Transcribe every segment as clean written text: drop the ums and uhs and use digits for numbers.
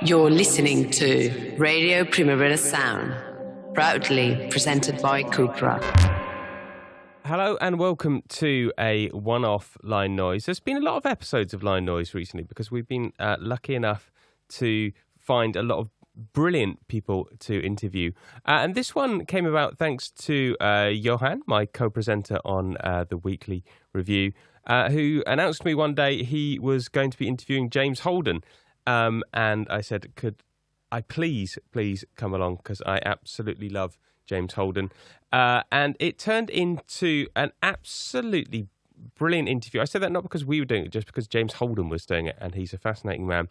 You're listening to Radio Primavera Sound, proudly presented by Cupra. Hello and welcome to a one-off Line Noise. There's been a lot of episodes of Line Noise recently because we've been lucky enough to find a lot of brilliant people to interview. And this one came about thanks to Johan, my co-presenter on the Weekly Review, who announced to me one day he was going to be interviewing James Holden. And I said, could I please come along, because I absolutely love James Holden. And it turned into an absolutely brilliant interview. I said that not because we were doing it, just because James Holden was doing it, and he's a fascinating man,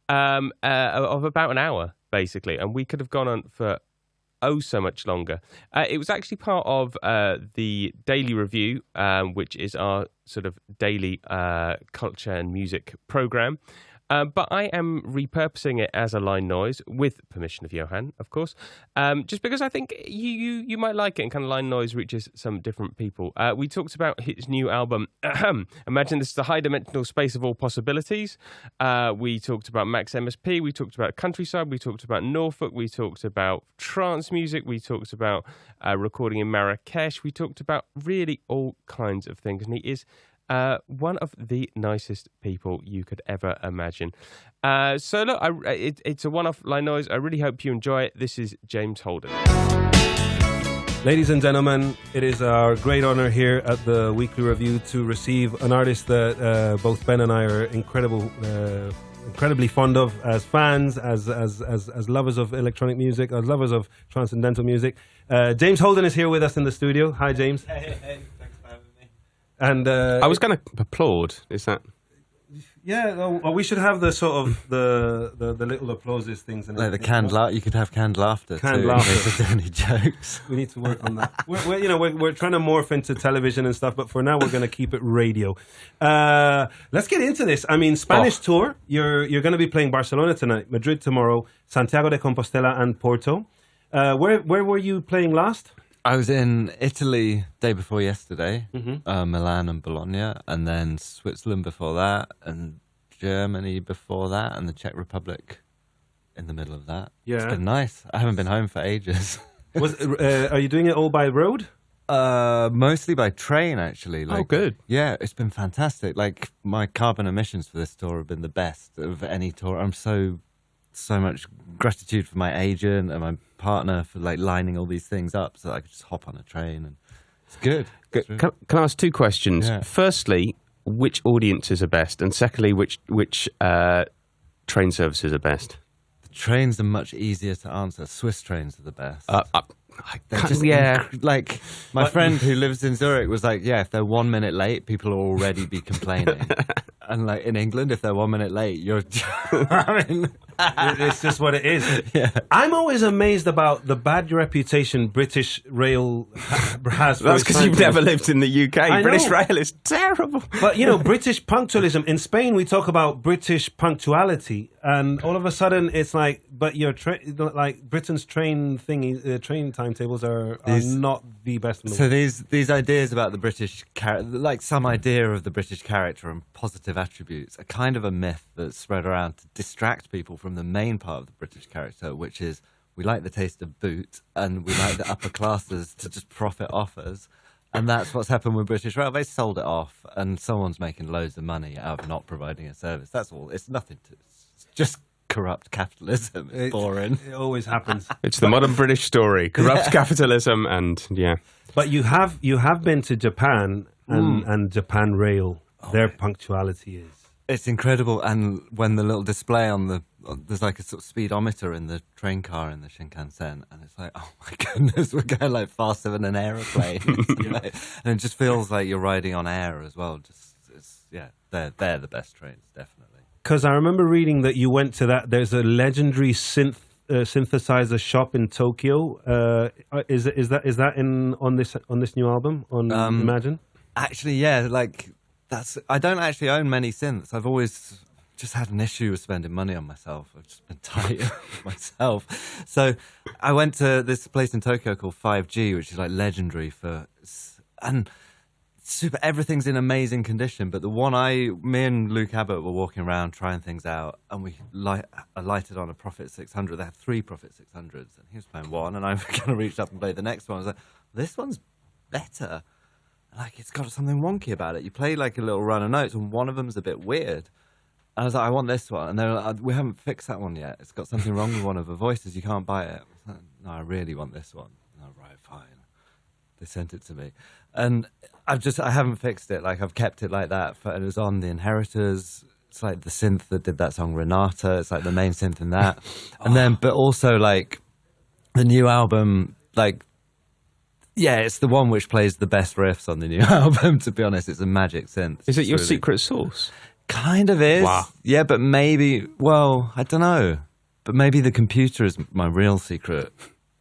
of about an hour, basically. And we could have gone on for so much longer. It was actually part of the Daily Review, which is our sort of daily culture and music programme. But I am repurposing it as a Line Noise, with permission of Johan, of course, just because I think you might like it, and kind of Line Noise reaches some different people. We talked about his new album, Imagine This is the High-Dimensional Space of All Possibilities. We talked about Max MSP, we talked about Countryside, we talked about Norfolk, we talked about trance music, we talked about recording in Marrakesh, we talked about really all kinds of things, and he is one of the nicest people you could ever imagine. So look, it's a one-off Line Noise. I really hope you enjoy it. This is James Holden. Ladies and gentlemen, it is our great honor here at the Weekly Review to receive an artist that both Ben and I are incredibly fond of as fans, as lovers of electronic music, as lovers of transcendental music. James Holden is here with us in the studio. Hi, James. Hey. And I was going to applaud. Is that? Yeah. Well, we should have the sort of the little applauses things. And like the canned laughter. You could have canned laughter. Canned laughter. If there's any jokes. We need to work on that. We're trying to morph into television and stuff, but for now we're going to keep it radio. Let's get into this. I mean, Spanish tour. You're going to be playing Barcelona tonight, Madrid tomorrow, Santiago de Compostela, and Porto. Where were you playing last? I was in Italy day before yesterday, Milan and Bologna, and then Switzerland before that, and Germany before that, and the Czech Republic in the middle of that. Yeah. It's been nice. I haven't been home for ages. Are you doing it all by road? Mostly by train, actually. Oh, good. Yeah, it's been fantastic. Like, my carbon emissions for this tour have been the best of any tour. I'm so much gratitude for my agent and my partner for like lining all these things up so that I could just hop on a train, and it's good. Can I ask two questions? Yeah. Firstly, which audiences are best, and secondly, which train services are best? The trains are much easier to answer. Swiss trains are the best. They're just like my friend who lives in Zurich was like, yeah, if they're 1 minute late, people will already be complaining. And like in England, if they're 1 minute late, you're It's just what it is. Yeah. I'm always amazed about the bad reputation British Rail has. That's because you've never lived in the UK. I British know. Rail is terrible. But, British punctualism. In Spain, we talk about British punctuality, and all of a sudden it's like, but your like Britain's train timetables are not the best in the So world. these ideas about the British like some idea of the British character and positive attributes, are kind of a myth that's spread around to distract people from the main part of the British character, which is we like the taste of boot and we like the upper classes to just profit off us. And that's what's happened with British Rail. They sold it off, and someone's making loads of money out of not providing a service. That's all. It's nothing to. It's just corrupt capitalism. It's boring. It always happens. It's the modern British story. Corrupt capitalism and, yeah. But you have been to Japan and Japan Rail. Their punctuality is. It's incredible. And when the little display there's like a sort of speedometer in the train car in the Shinkansen, and it's like, oh my goodness, we're going like faster than an aeroplane. And it just feels like you're riding on air as well. They're the best trains, definitely. Because I remember reading that you went to that. There's a legendary synthesizer shop in Tokyo. Is that on this new album on Imagine? Actually, yeah. Like I don't actually own many synths. I've always just had an issue with spending money on myself. I've just been tight with myself. So I went to this place in Tokyo called 5G, which is like legendary and super. Everything's in amazing condition. But the one me and Luke Abbott were walking around trying things out, and I lighted on a Prophet 600. They had 3 Prophet 600s, and he was playing one, and I kind of reached up and played the next one. I was like, this one's better. Like, it's got something wonky about it. You play like a little run of notes, and one of them's a bit weird. And I was like, I want this one. And they're like, we haven't fixed that one yet. It's got something wrong with one of the voices. You can't buy it. I was like, no, I really want this one. Oh, right, fine. They sent it to me. And I haven't fixed it. Like, I've kept it like that. And it was on The Inheritors. It's like the synth that did that song, Renata. It's like the main synth in that. And then, but also like the new album, like, yeah, it's the one which plays the best riffs on the new album, to be honest. It's a magic synth. Is it your secret sauce? Kind of is. Wow. Yeah, but maybe, well, I don't know. But maybe the computer is my real secret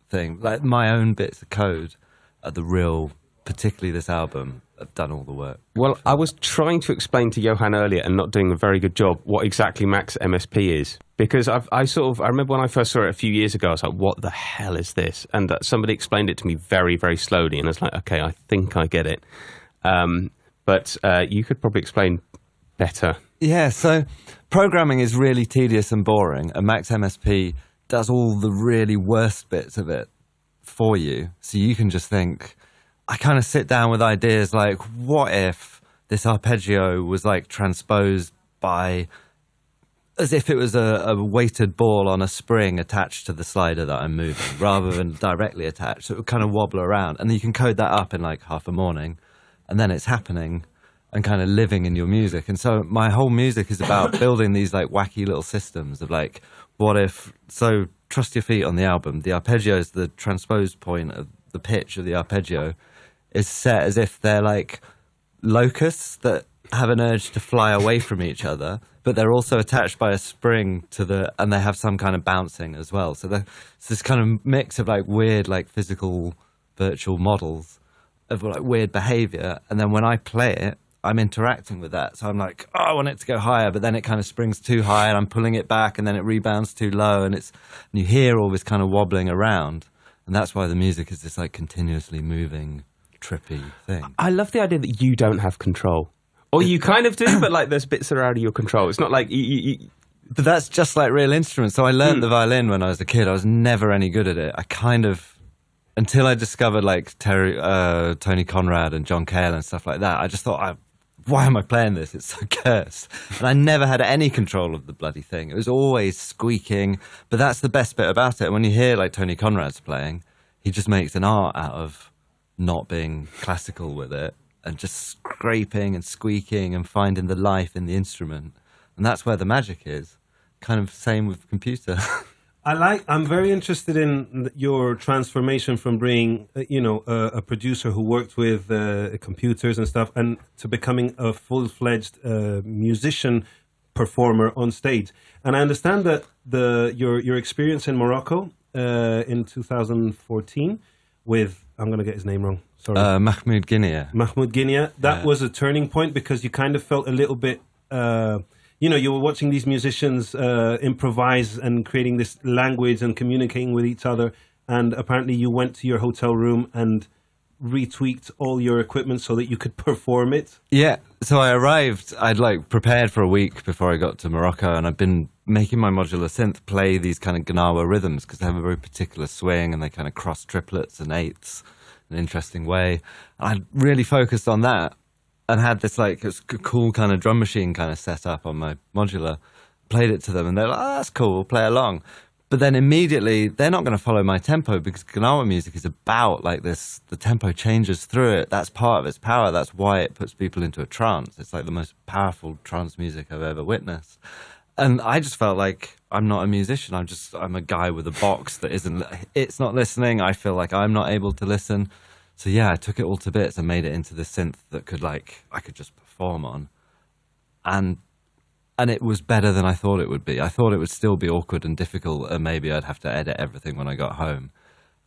thing. Like, my own bits of code are the real, particularly this album, have done all the work. Well, I was trying to explain to Johan earlier and not doing a very good job what exactly Max MSP is. Because I remember when I first saw it a few years ago, I was like, what the hell is this? And somebody explained it to me very, very slowly. And I was like, okay, I think I get it. But you could probably explain better. Yeah, so programming is really tedious and boring, and Max MSP does all the really worst bits of it for you. So you can just think, I kind of sit down with ideas like, what if this arpeggio was like transposed by, as if it was a weighted ball on a spring attached to the slider that I'm moving, rather than directly attached. So it would kind of wobble around. And then you can code that up in like half a morning, and then it's happening and kind of living in your music. And so my whole music is about building these like wacky little systems of like, what if, so Trust Your Feet on the album, the arpeggio is the transposed point of the pitch of the arpeggio is set as if they're like locusts that have an urge to fly away from each other, but they're also attached by a spring and they have some kind of bouncing as well. So it's this kind of mix of like weird, like physical virtual models of like weird behavior. And then when I play it, I'm interacting with that. So I'm like, oh, I want it to go higher, but then it kind of springs too high and I'm pulling it back and then it rebounds too low. And you hear all this kind of wobbling around. And that's why the music is this like continuously moving, trippy thing. I love the idea that you don't have control. Or you kind of do, but like there's bits that are out of your control. It's not like But that's just like real instruments. So I learned the violin when I was a kid. I was never any good at it. I kind of, until I discovered like Tony Conrad and John Cale and stuff like that, I just thought, why am I playing this? It's so cursed. And I never had any control of the bloody thing. It was always squeaking. But that's the best bit about it. When you hear like Tony Conrad's playing, he just makes an art out of not being classical with it and just scraping and squeaking and finding the life in the instrument. And that's where the magic is. Kind of same with computer. I'm very interested in your transformation from being, a producer who worked with computers and stuff, and to becoming a full-fledged musician performer on stage. And I understand that your experience in Morocco in 2014 with, I'm going to get his name wrong, sorry. Mahmoud Guinea. That was a turning point because you kind of felt a little bit... you were watching these musicians improvise and creating this language and communicating with each other. And apparently you went to your hotel room and retweaked all your equipment so that you could perform it. Yeah. So I arrived, I'd like prepared for a week before I got to Morocco, and I've been making my modular synth play these kind of Gnawa rhythms because they have a very particular swing and they kind of cross triplets and eighths in an interesting way. I really focused on that. And had this like cool kind of drum machine kind of set up on my modular, played it to them, and they're like, "Oh, that's cool, we'll play along." But then immediately they're not going to follow my tempo because Gnawa music is about like this. The tempo changes through it. That's part of its power. That's why it puts people into a trance. It's like the most powerful trance music I've ever witnessed. And I just felt like I'm not a musician. I'm a guy with a box that it's not listening. I feel like I'm not able to listen. So yeah, I took it all to bits and made it into this synth that I could just perform on. And it was better than I thought it would be. I thought it would still be awkward and difficult, and maybe I'd have to edit everything when I got home.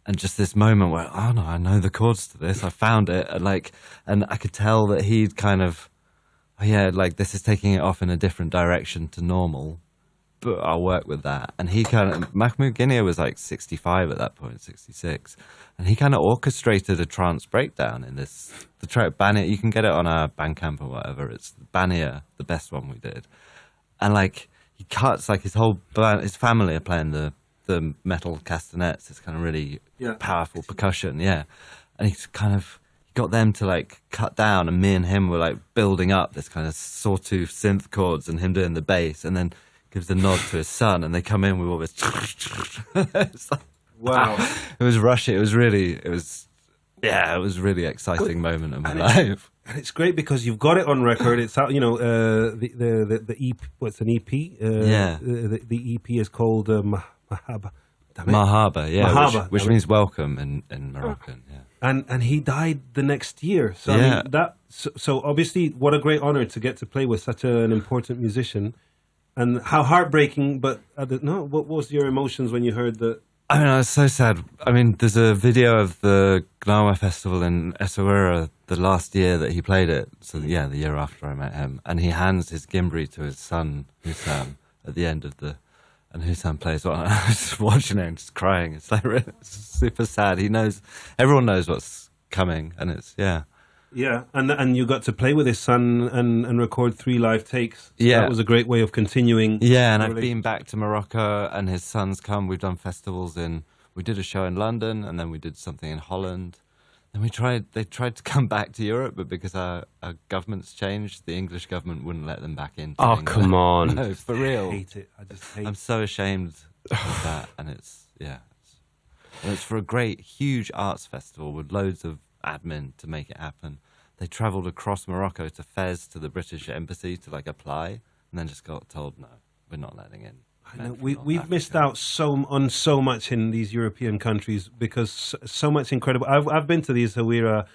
And just this moment where, oh no, I know the chords to this. I found it, and I could tell that he'd kind of, this is taking it off in a different direction to normal. but I'll work with that. And he Mahmoud Guinea was like 65 at that point, 66. And he kind of orchestrated a trance breakdown in this, the track Bania. You can get it on our Bandcamp or whatever. It's Bania, the best one we did. And like, he cuts, like his whole band, his family are playing the metal castanets. It's kind of really powerful percussion, yeah. And he's kind of got them to like cut down, and me and him were like building up this kind of sawtooth synth chords and him doing the bass, and then gives a nod to his son, and they come in with all this. It's like, wow. It was rushy. It was really exciting moment in my life. And it's great because you've got it on record. It's out, the EP. What's an EP? The EP is called Mahaba. Mahaba, yeah, Mahaba, which means welcome in Moroccan. Yeah. And he died the next year. So I mean, so obviously, what a great honor to get to play with such an important musician, and how heartbreaking. But what was your emotions when you heard that? I mean, I was so sad. I mean, there's a video of the Gnawa Festival in Essaouira the last year that he played it. So, yeah, the year after I met him. And he hands his gimbri to his son, Hussam, at the end of the... And Hussam plays one. I was just watching it and just crying. It's like it's super sad. He knows... Everyone knows what's coming. And it's, yeah. Yeah, and you got to play with his son and record 3 live takes. So yeah. That was a great way of continuing. Yeah, and I've been back to Morocco, and his son's come. We've done festivals we did a show in London, and then we did something in Holland. And they tried to come back to Europe, but because our government's changed, the English government wouldn't let them back in. Oh, come on. No, for real. I hate it. I just hate it. I'm so ashamed of that, and it's for a great, huge arts festival with loads of admin to make it happen. They travelled across Morocco to Fez to the British embassy to like apply, and then just got told, no, we're not letting in. I know, we've missed out on so much in these European countries because so much incredible. I've been to the Essaouira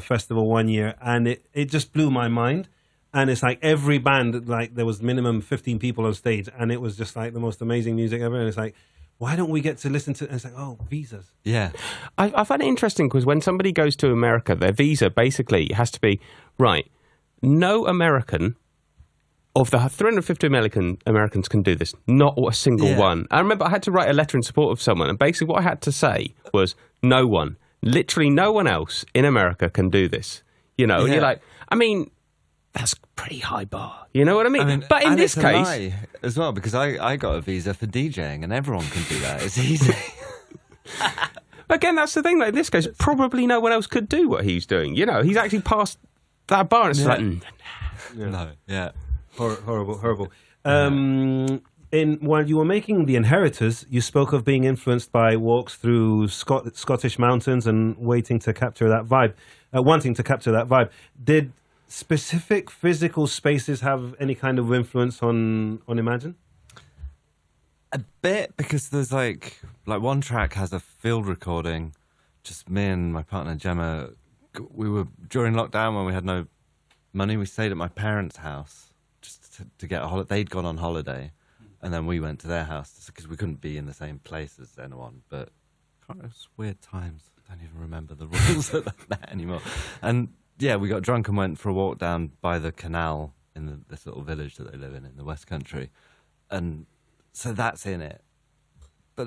festival one year, and it just blew my mind. And it's like every band, like there was minimum 15 people on stage, and it was just like the most amazing music ever. And it's like, why don't we get to listen to? And it's like, oh, visas. Yeah, I find it interesting because when somebody goes to America, their visa basically has to be right. No American of the 350 Americans can do this. Not a single one. I remember I had to write a letter in support of someone, and basically what I had to say was, no one, literally no one else in America can do this. You know, and you're like, I mean, that's a pretty high bar. You know what I mean? But in this case... lie as well, because I got a visa for DJing, and everyone can do that. It's easy. Again, that's the thing. Like in this case, probably no one else could do what he's doing. You know, he's actually passed that bar, and it's like... No, yeah. Horrible. While you were making The Inheritors, you spoke of being influenced by walks through Scottish mountains and wanting to capture that vibe. Did specific physical spaces have any kind of influence on Imagine? A bit, because there's like one track has a field recording. Just me and my partner Gemma. We were during lockdown when we had no money. We stayed at my parents' house just to get a holiday. They'd gone on holiday, and then we went to their house because we couldn't be in the same place as anyone. But it was weird times. I don't even remember the rules of that anymore. And yeah, we got drunk and went for a walk down by the canal in this little village that they live in the West Country, and so that's in it. But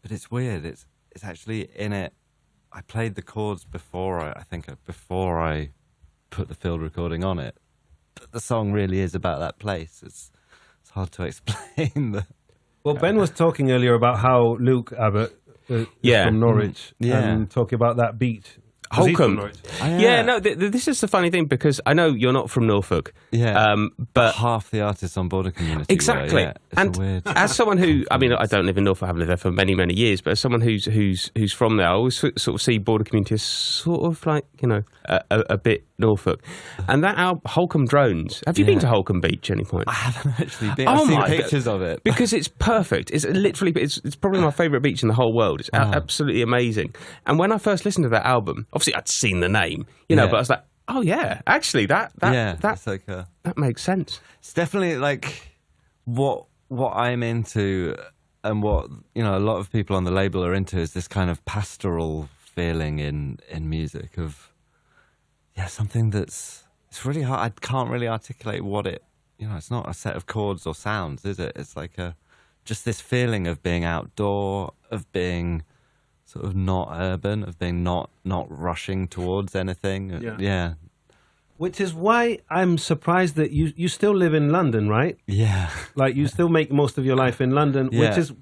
but it's weird. It's actually in it. I played the chords before I put the field recording on it. But the song really is about that place. It's hard to explain. Well, Ben was talking earlier about how Luke Abbott is from Norwich and talking about that beat. Holcomb. This is the funny thing because I know you're not from Norfolk. Yeah, but half the artists on Border Community. Exactly. It's weird. As someone who, I mean, I don't live in Norfolk. I haven't lived there for many, many years. But as someone who's from there, I always sort of see Border Community as sort of like a bit Norfolk. And that album, Holcomb Drones. Have you been to Holcomb Beach at any point? I haven't actually been. I've seen pictures of it because it's perfect. It's literally it's probably my favourite beach in the whole world. It's absolutely amazing. And when I first listened to that album, obviously I'd seen the name, but I was like, oh yeah, actually that makes sense. It's definitely like what I'm into, and what a lot of people on the label are into is this kind of pastoral feeling in music of something it's really hard. I can't really articulate what it it's not a set of chords or sounds, is it? It's like just this feeling of being outdoor, of being sort of not urban, of being not rushing towards anything. Yeah. Which is why I'm surprised that you still live in London, right? Yeah. Like you still make most of your life in London, Yeah. which is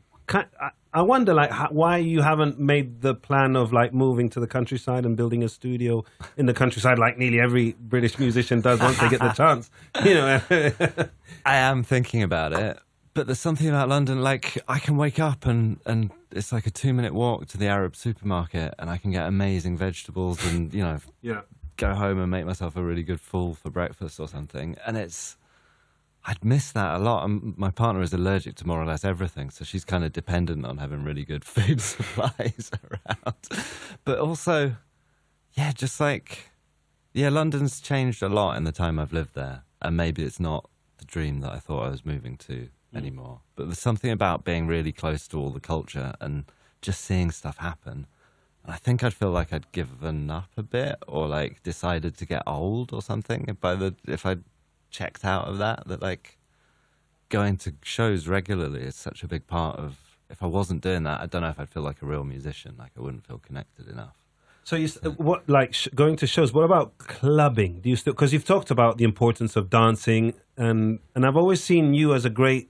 I wonder like why you haven't made the plan of like moving to the countryside and building a studio in the countryside like nearly every British musician does once they get the chance. I am thinking about it, but there's something about London, like I can wake up and it's like a 2-minute walk to the Arab supermarket and I can get amazing vegetables and, go home and make myself a really good full for breakfast or something. And I'd miss that a lot. And my partner is allergic to more or less everything, so she's kind of dependent on having really good food supplies around. But also, London's changed a lot in the time I've lived there. And maybe it's not the dream that I thought I was moving to anymore. But there's something about being really close to all the culture and just seeing stuff happen. And I think I'd feel like I'd given up a bit or like decided to get old or something if I'd checked out of that like going to shows regularly is such a big part of. If I wasn't doing that, I don't know if I'd feel like a real musician. Like I wouldn't feel connected enough. So going to shows? What about clubbing? Do you still, because you've talked about the importance of dancing, and I've always seen you as a great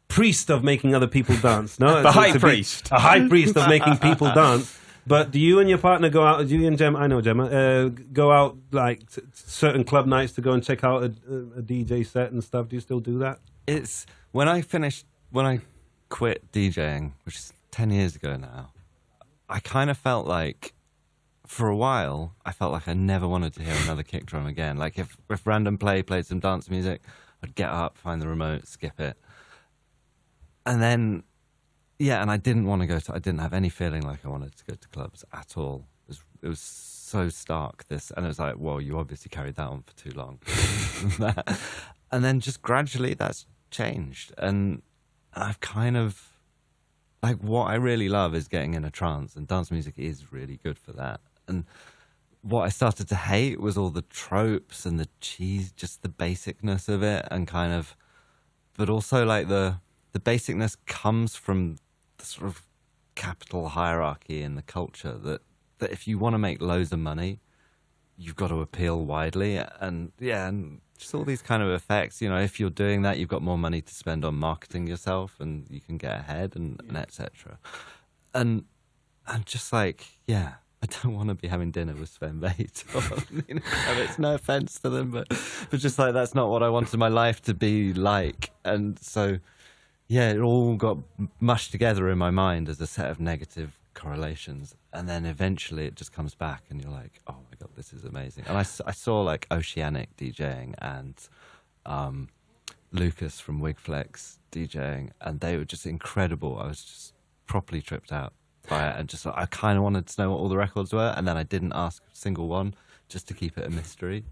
priest of making other people dance. No, the high priest, a high priest of making people dance. But do you and your partner go out? Do you and Gemma? I know Gemma. Go out like certain club nights to go and check out a DJ set and stuff. Do you still do that? It's when I quit DJing, which is 10 years ago now. I kind of felt like, for a while, I felt like I never wanted to hear another kick drum again. Like if Random Play played some dance music, I'd get up, find the remote, skip it, and then. Yeah, and I didn't want to I didn't have any feeling like I wanted to go to clubs at all. It was so stark, and it was like, well, you obviously carried that on for too long. And then just gradually that's changed. And I've kind of, like what I really love is getting in a trance, and dance music is really good for that. And what I started to hate was all the tropes and the cheese, just the basicness of it, and kind of, but also like the basicness comes from the sort of capital hierarchy in the culture that if you want to make loads of money, you've got to appeal widely, and just all these kind of effects. If you're doing that, you've got more money to spend on marketing yourself, and you can get ahead, and etc. And I'm just like, I don't want to be having dinner with Sven Väth. It's no offense to them, but just like that's not what I wanted my life to be like, and so. Yeah, it all got mushed together in my mind as a set of negative correlations. And then eventually it just comes back and you're like, oh my God, this is amazing. And I saw like Oceanic DJing and Lucas from Wigflex DJing, and they were just incredible. I was just properly tripped out by it, and just I kind of wanted to know what all the records were, and then I didn't ask a single one just to keep it a mystery.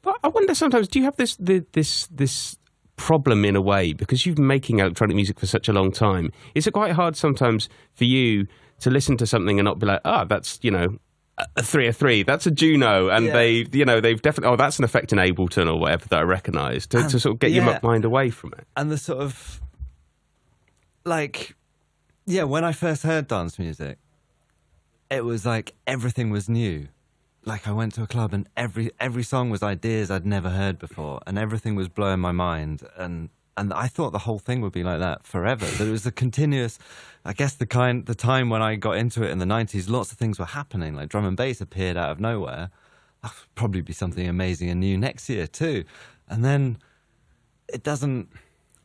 But I wonder sometimes, do you have this problem in a way, because you've been making electronic music for such a long time? Is it quite hard sometimes for you to listen to something and not be like, that's a 303, that's a Juno, and they've definitely, that's an effect in Ableton or whatever that I recognise, to sort of get your mind away from it. And the sort of when I first heard dance music, it was like everything was new. Like I went to a club and every song was ideas I'd never heard before, and everything was blowing my mind, and I thought the whole thing would be like that forever. That it was a continuous, I guess the time when I got into it in the 90s, lots of things were happening. Like drum and bass appeared out of nowhere. That'll probably be something amazing and new next year too. And then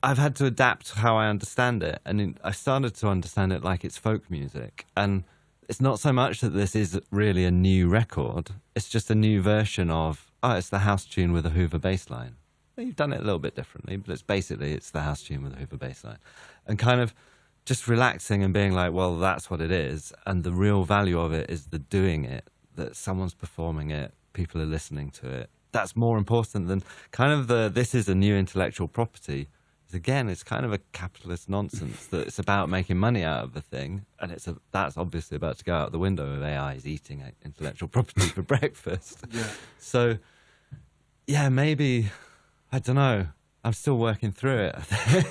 I've had to adapt how I understand it, and I started to understand it like it's folk music. And it's not so much that this is really a new record. It's just a new version of, it's the house tune with a Hoover bass line. You've done it a little bit differently, but it's the house tune with a Hoover bass line. And kind of just relaxing and being like, well, that's what it is. And the real value of it is the doing it, that someone's performing it, people are listening to it. That's more important than kind of this is a new intellectual property. Again, it's kind of a capitalist nonsense that it's about making money out of a thing, and that's obviously about to go out the window if AI is eating intellectual property for breakfast. Yeah. So Yeah, maybe. I don't know. I'm still working through it, I think.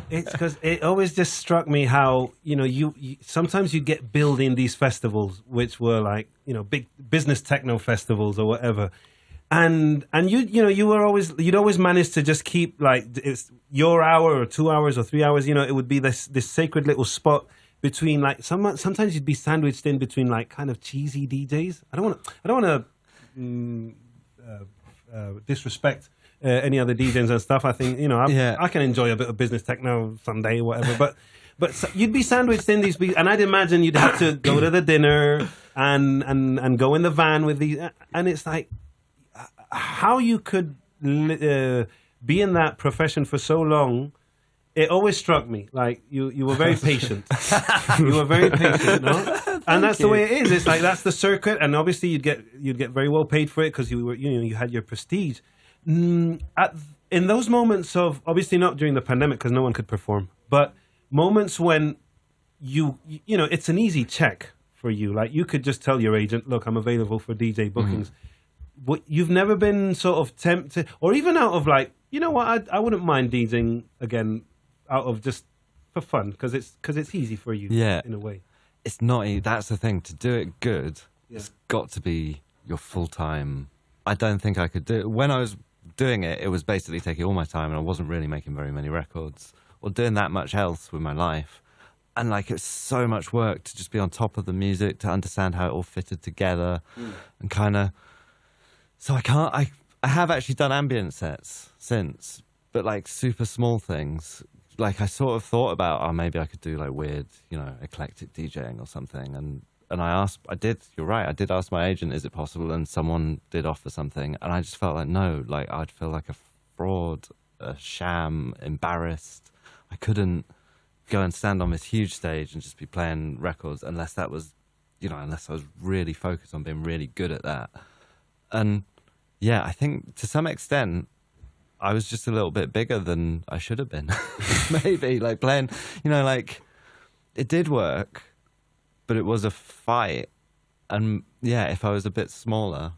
It's because it always just struck me how, you sometimes you get billed in these festivals, which were like, big business techno festivals or whatever. And you were you'd always manage to just keep like it's your hour or 2 hours or 3 hours, it would be this sacred little spot between like sometimes you'd be sandwiched in between like kind of cheesy DJs. I don't want to disrespect any other DJs and stuff. I think I can enjoy a bit of business techno Sunday or whatever, but you'd be sandwiched in these, and I'd imagine you'd have to go to the dinner and go in the van with these, and it's like how you could be in that profession for so long. It always struck me like you were very patient. You were very patient, no? And that's the way it is. It's like that's the circuit, and obviously you'd get very well paid for it because you had your prestige. In those moments of, obviously not during the pandemic because no one could perform, but moments when it's an easy check for you. Like you could just tell your agent, look, I'm available for DJ bookings. You've never been sort of tempted, or even out of like, I wouldn't mind DJing again out of just for fun because it's easy for you in a way. It's not, that's the thing, to do it good, it's got to be your full-time. I don't think I could do it. When I was doing it, it was basically taking all my time and I wasn't really making very many records or doing that much else with my life. And like, it's so much work to just be on top of the music, to understand how it all fitted together and kind of, so I have actually done ambient sets since, but like super small things. Like I sort of thought about, maybe I could do like weird, eclectic DJing or something. And you're right, I did ask my agent, is it possible? And someone did offer something. And I just felt like, no, like I'd feel like a fraud, a sham, embarrassed. I couldn't go and stand on this huge stage and just be playing records unless that was, unless I was really focused on being really good at that. And yeah, I think to some extent, I was just a little bit bigger than I should have been. Maybe like playing, like it did work, but it was a fight. And yeah, if I was a bit smaller,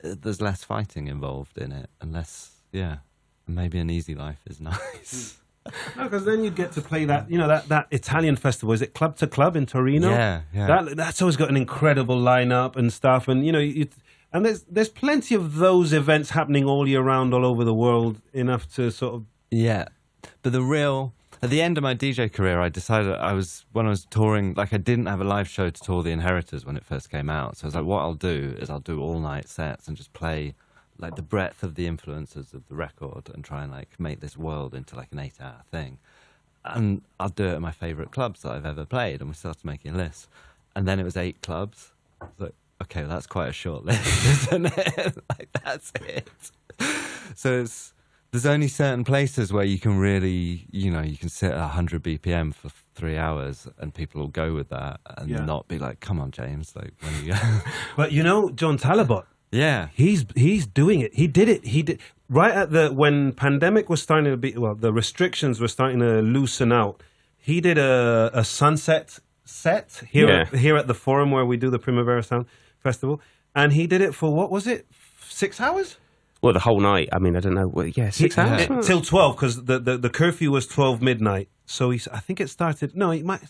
there's less fighting involved in it. Maybe an easy life is nice. No, because then you'd get to play that, that Italian festival. Is it Club to Club in Torino? Yeah. That's always got an incredible lineup and stuff. And, and there's plenty of those events happening all year round, all over the world, enough to sort of... Yeah. But at the end of my DJ career, I decided when I was touring, like I didn't have a live show to tour The Inheritors when it first came out. So I was like, what I'll do is I'll do all night sets and just play like the breadth of the influences of the record and try and like make this world into like an 8-hour thing. And I'll do it at my favorite clubs that I've ever played. And we started making lists. And then it was 8 clubs. I was like, okay, well, that's quite a short list, isn't it? Like, that's it. So there's only certain places where you can really, you can sit at 100 BPM for 3 hours and people will go with that and not be like, come on, James, like, when are you But John Talabot, yeah, he's doing it. He did right at when pandemic was starting to be, the restrictions were starting to loosen out. He did a sunset set here at the Forum where we do the Primavera Sound Festival, and he did it for, what was it, 6 hours? Well, the whole night. I mean, I don't know. 6 hours? Till 12, because the curfew was 12 midnight. So I think it started, it might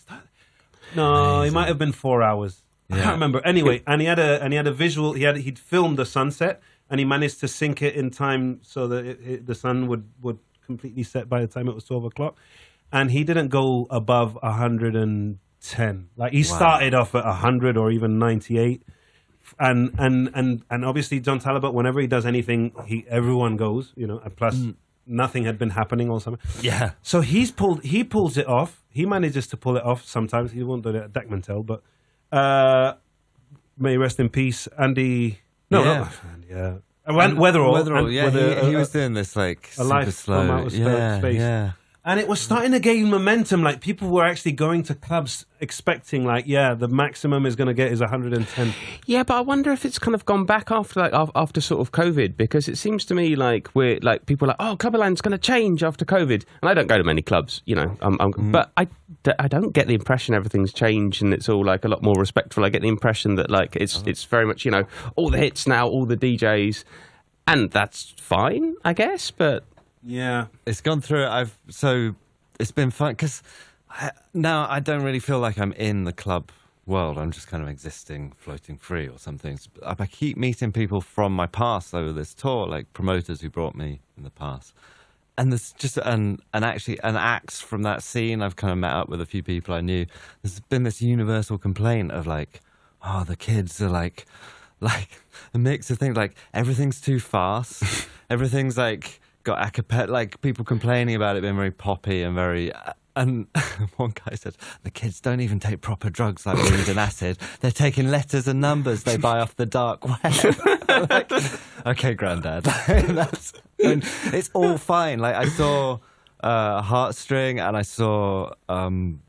have been 4 hours. I can't remember. Anyway, and he had a visual, he'd filmed the sunset, and he managed to sync it in time so that the sun would completely set by the time it was 12 o'clock. And he didn't go above 110. Like, he started off at 100 or even 98. And obviously John Talabot, whenever he does anything, everyone goes, and plus nothing had been happening all summer. Yeah. So he pulls it off. He manages to pull it off sometimes. He won't do it at Deckmantel, but may rest in peace, Andy. Weatherall. He was doing this like a super life slow. from outer space. Yeah. And it was starting to gain momentum. Like, people were actually going to clubs expecting, like, the maximum is going to get is 110. Yeah, but I wonder if it's kind of gone back after sort of COVID, because it seems to me like we're like people are like, oh, Clubberland's going to change after COVID, and I don't go to many clubs, but I don't get the impression everything's changed and it's all like a lot more respectful. I get the impression that like it's very much all the hits now, all the DJs. and that's fine, I guess. But Yeah. it's gone through it. It's been fun because now I don't really feel like I'm in the club world. I'm just kind of existing, floating free or something. I keep meeting people from my past over this tour, like promoters who brought me in the past. And there's just an acts from that scene. I've kind of met up with a few people I knew. There's been this universal complaint of like, oh, the kids are like a mix of things. Like everything's too fast. Everything's like got a cappella. Like people complaining about it being very poppy and very. And one guy said, the kids don't even take proper drugs like weed and acid. They're taking letters and numbers they buy off the dark web. Like, okay, Grandad. It's all fine. Like I saw Heartstring and I saw, and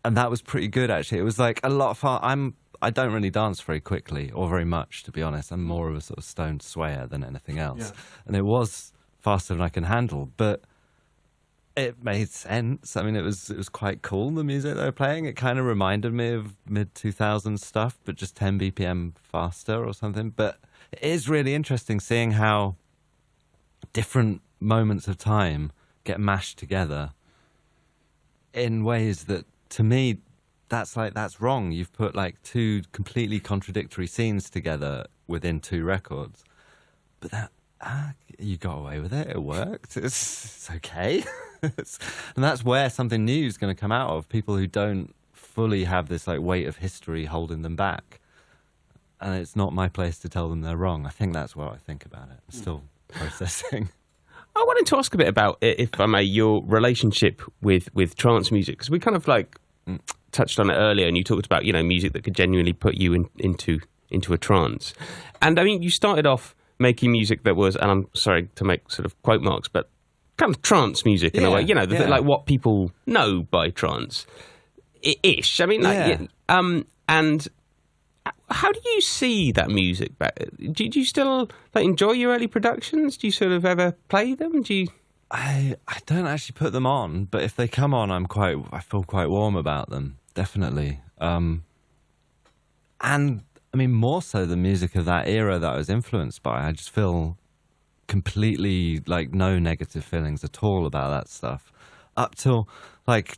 that was pretty good actually. It was like a lot of fun. I don't really dance very quickly or very much, to be honest. I'm more of a sort of stoned swayer than anything else. Yeah. And it was faster than I can handle, but it made sense. I mean, it was quite cool, the music they were playing. It kind of reminded me of mid-2000s stuff, but just 10 BPM faster or something. But it is really interesting seeing how different moments of time get mashed together in ways that, to me, that's wrong. You've put like two completely contradictory scenes together within two records. But that... you got away with it. It worked. It's okay. And that's where something new is going to come out of people who don't fully have this like weight of history holding them back. And it's not my place to tell them they're wrong. I think that's what I think about it. I'm still processing. I wanted to ask a bit about, if I may, your relationship with trance music, because we kind of like touched on it earlier, and you talked about music that could genuinely put you into a trance. And I mean, you started off making music that was, and I'm sorry to make sort of quote marks, but kind of trance music in a way, like what people know by trance ish. I mean, and how do you see that music back? Do you still enjoy your early productions? Do you sort of ever play them? I don't actually put them on, but if they come on, I feel quite warm about them, definitely. And I mean, more so the music of that era that I was influenced by. I just feel completely no negative feelings at all about that stuff. Up till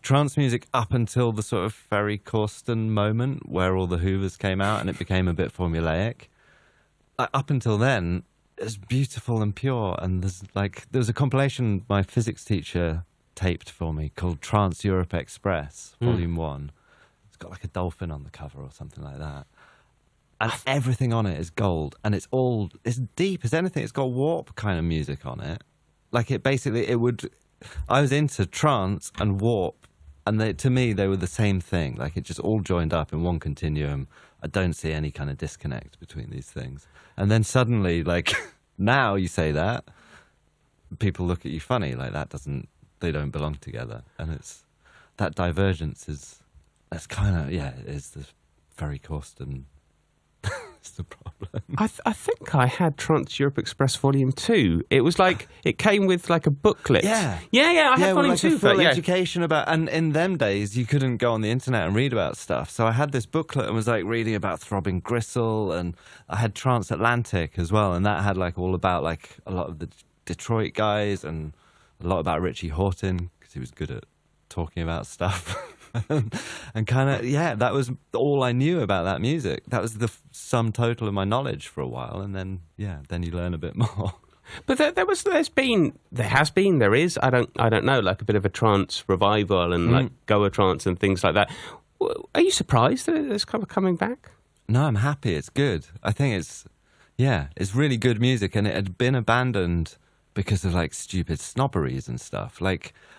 trance music, up until the sort of Ferry Corsten moment where all the Hoovers came out and it became a bit formulaic. Up until then, it's beautiful and pure. And there's a compilation my physics teacher taped for me called Trance Europe Express, Volume 1. It's got a dolphin on the cover or something like that. And everything on it is gold, and it's deep as anything. It's got warp kind of music on it. I was into trance and warp, and to me, they were the same thing. It just all joined up in one continuum. I don't see any kind of disconnect between these things. And then suddenly, now you say that, people look at you funny. They don't belong together. And that divergence is the Ferry Corsten. That's the problem. I think I had Trance Europe Express Volume 2. It was it came with a booklet. Yeah. I had Volume 2 for education about, and in them days you couldn't go on the internet and read about stuff. So I had this booklet and was reading about Throbbing Gristle, and I had Transatlantic as well, and that had all about a lot of the Detroit guys and a lot about Richie Houghton because he was good at talking about stuff. And kind of, that was all I knew about that music. That was the sum total of my knowledge for a while, and then you learn a bit more. But there is, I don't know, a bit of a trance revival and Goa trance and things like that. Are you surprised that it's kind of coming back? No, I'm happy. It's good. I think it's really good music, and it had been abandoned because of stupid snobberies and stuff.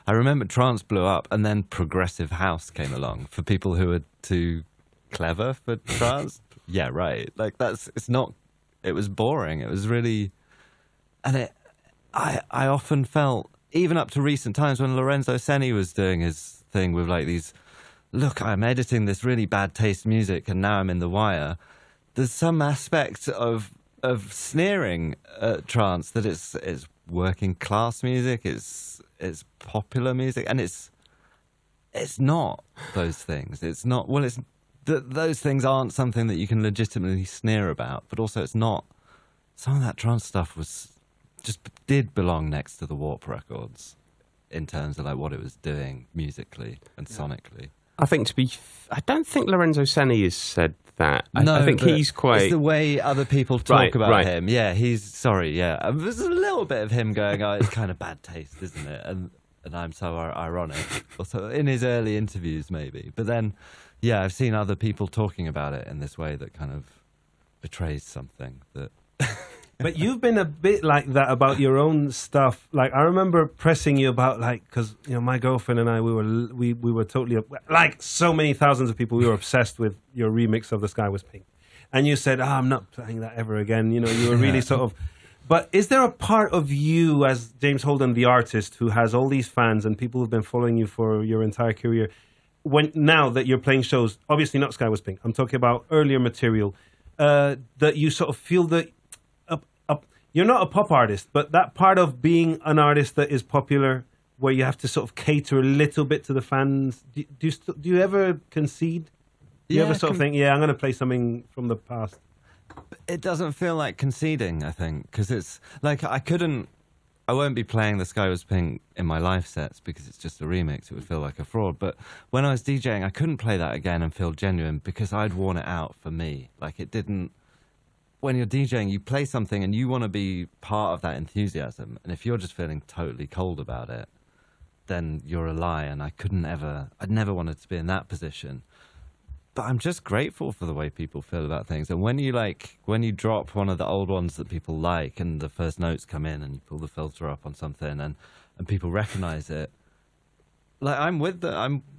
I remember trance blew up, and then progressive house came along for people who were too clever for trance. Yeah, right. It was boring. It was really, and I often felt, even up to recent times when Lorenzo Senni was doing his thing with these, look, I'm editing this really bad taste music and now I'm in The Wire. There's some aspect of sneering at trance that it's working class music, it's popular music, and it's not those things. It's not, those things aren't something that you can legitimately sneer about, but also it's not, some of that trance stuff was just did belong next to the Warp Records in terms of like what it was doing musically and sonically. I think I don't think Lorenzo Senni has said that. No, I think he's quite... It's the way other people talk about right. him. Yeah, there's a little bit of him going, oh, it's kind of bad taste, isn't it? And I'm so ironic. Also, in his early interviews, maybe. But then, yeah, I've seen other people talking about it in this way that kind of betrays something that... But you've been a bit like that about your own stuff. Like, I remember pressing you about, like, because, you know, my girlfriend and I, we were totally, like so many thousands of people, we were obsessed with your remix of The Sky Was Pink. And you said, I'm not playing that ever again. You know, you were really sort of... But is there a part of you as James Holden, the artist, who has all these fans and people who've been following you for your entire career, now that you're playing shows, obviously not Sky Was Pink, I'm talking about earlier material, that you sort of feel that you're not a pop artist, but that part of being an artist that is popular, where you have to sort of cater a little bit to the fans, do you ever concede? Do you ever sort of think, I'm going to play something from the past? It doesn't feel like conceding, I think, because it's like I won't be playing The Sky Was Pink in my live sets because it's just a remix. It would feel like a fraud. But when I was DJing, I couldn't play that again and feel genuine because I'd worn it out for me. Like it didn't... When you're DJing, you play something and you want to be part of that enthusiasm. And if you're just feeling totally cold about it, then you're a lie. And I'd never wanted to be in that position. But I'm just grateful for the way people feel about things. And when you drop one of the old ones that people like and the first notes come in and you pull the filter up on something and people recognize it, like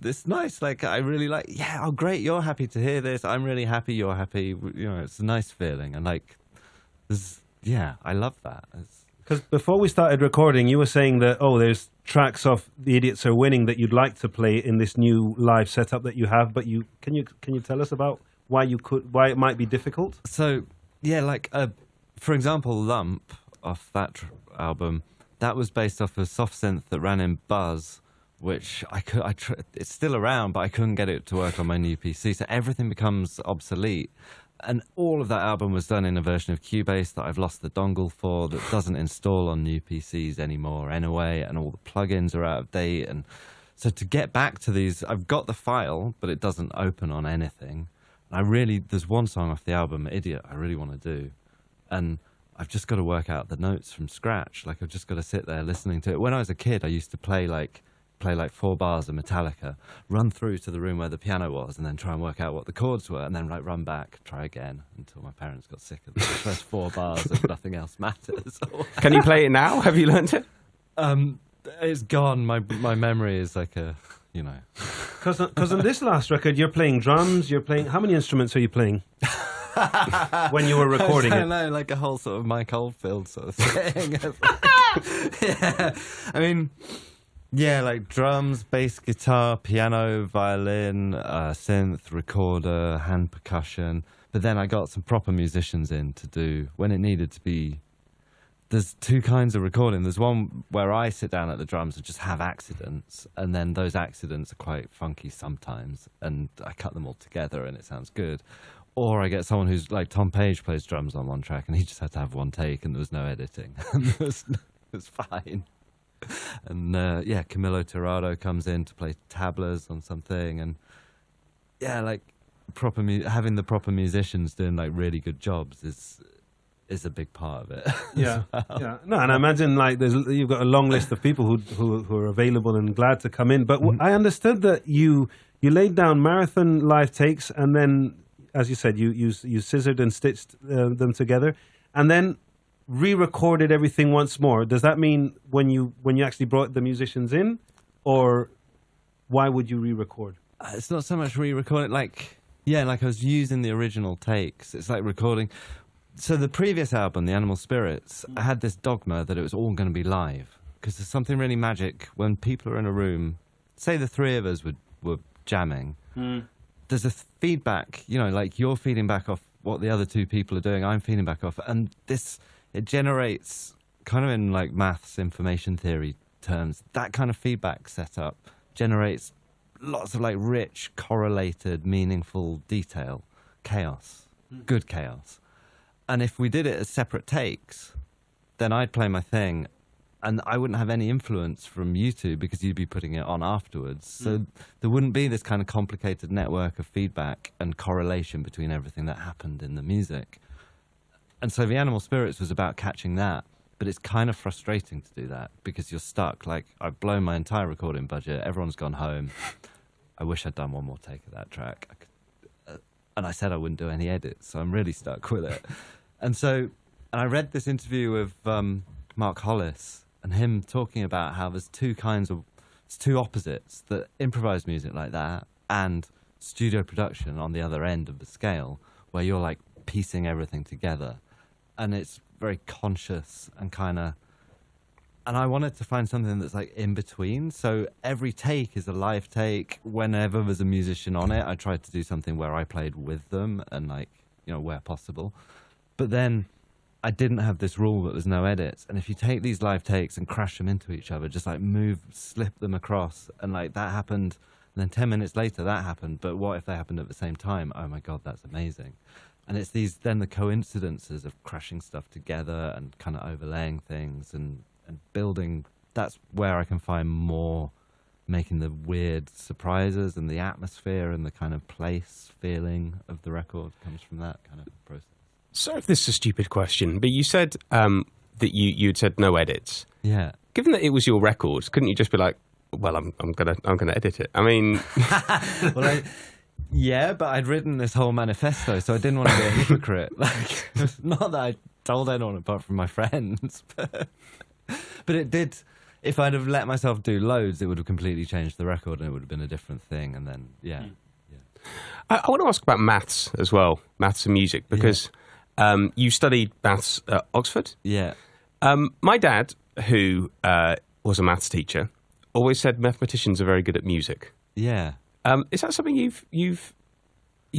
it's nice. Like I really like, oh great, you're happy to hear this. I'm really happy you're happy. You know, it's a nice feeling. And like, I love that. Because before we started recording, you were saying that, there's tracks of The Idiots Are Winning that you'd like to play in this new live setup that you have, but can you tell us about why it might be difficult? So, for example, Lump off that album, that was based off a soft synth that ran in Buzz, which it's still around, but I couldn't get it to work on my new PC, so everything becomes obsolete. And all of that album was done in a version of Cubase that I've lost the dongle for, that doesn't install on new PCs anymore anyway, and all the plugins are out of date. And so to get back to these, I've got the file, but it doesn't open on anything. And there's one song off the album, Idiot, I really want to do. And I've just got to work out the notes from scratch. Like, I've just got to sit there listening to it. When I was a kid, I used to play like 4 bars of Metallica, run through to the room where the piano was, and then try and work out what the chords were, and then run back, try again, until my parents got sick of the first 4 bars and nothing else matters. Can you play it now? Have you learnt it? It's gone. My memory is like Because on this last record, you're playing drums, how many instruments are you playing? When you were recording I don't know, like a whole sort of Mike Oldfield sort of thing. Yeah, I mean... Yeah, like drums, bass guitar, piano, violin, synth, recorder, hand percussion. But then I got some proper musicians in to do when it needed to be. There's 2 kinds of recording. There's one where I sit down at the drums and just have accidents. And then those accidents are quite funky sometimes. And I cut them all together and it sounds good. Or I get someone who's like Tom Page plays drums on one track and he just had to have one take and there was no editing. it was fine. And Camilo Tirado comes in to play tablas on something, and like having the proper musicians doing like really good jobs is a big part of it. Yeah, yeah. No, and I imagine like you've got a long list of people who are available and glad to come in. But I understood that you laid down marathon live takes, and then, as you said, you scissored and stitched them together, and then re-recorded everything once more. Does that mean when you actually brought the musicians in, or why would you re-record? It's not so much re-recording, like I was using the original takes. It's like recording. So the previous album, The Animal Spirits, I had this dogma that it was all going to be live, because there's something really magic when people are in a room, say the 3 of us were jamming, there's a feedback, like you're feeding back off what the other 2 people are doing, I'm feeding back off, and it generates, kind of in like maths, information theory terms, that kind of feedback setup generates lots of like rich, correlated, meaningful detail, chaos, good chaos. And if we did it as separate takes, then I'd play my thing, and I wouldn't have any influence from you two because you'd be putting it on afterwards. So there wouldn't be this kind of complicated network of feedback and correlation between everything that happened in the music. And so the Animal Spirits was about catching that. But it's kind of frustrating to do that because you're stuck. Like, I've blown my entire recording budget. Everyone's gone home. I wish I'd done one more take of that track. And I said I wouldn't do any edits, so I'm really stuck with it. And I read this interview with Mark Hollis and him talking about how there's two opposites, that improvised music like that and studio production on the other end of the scale, where you're like piecing everything together. And it's very conscious and and I wanted to find something that's like in between. So every take is a live take. Whenever there's a musician on it, I tried to do something where I played with them and where possible. But then I didn't have this rule that there's no edits. And if you take these live takes and crash them into each other, just like slip them across, and like that happened, and then 10 minutes later that happened, but what if they happened at the same time? Oh my God, that's amazing. And it's then the coincidences of crashing stuff together and kind of overlaying things and building. That's where I can find more, making the weird surprises, and the atmosphere and the kind of place feeling of the record comes from that kind of process. Sorry if this is a stupid question, but you said that you'd said no edits. Yeah. Given that it was your record, couldn't you just be like, well, I'm gonna edit it? I mean, well, yeah, but I'd written this whole manifesto, so I didn't want to be a hypocrite. Like, not that I told anyone apart from my friends, but it did. If I'd have let myself do loads, it would have completely changed the record, and it would have been a different thing. And then, yeah. I want to ask about maths as well, maths and music, because you studied maths at Oxford. Yeah. My dad, who was a maths teacher, always said mathematicians are very good at music. Yeah. Is that something you've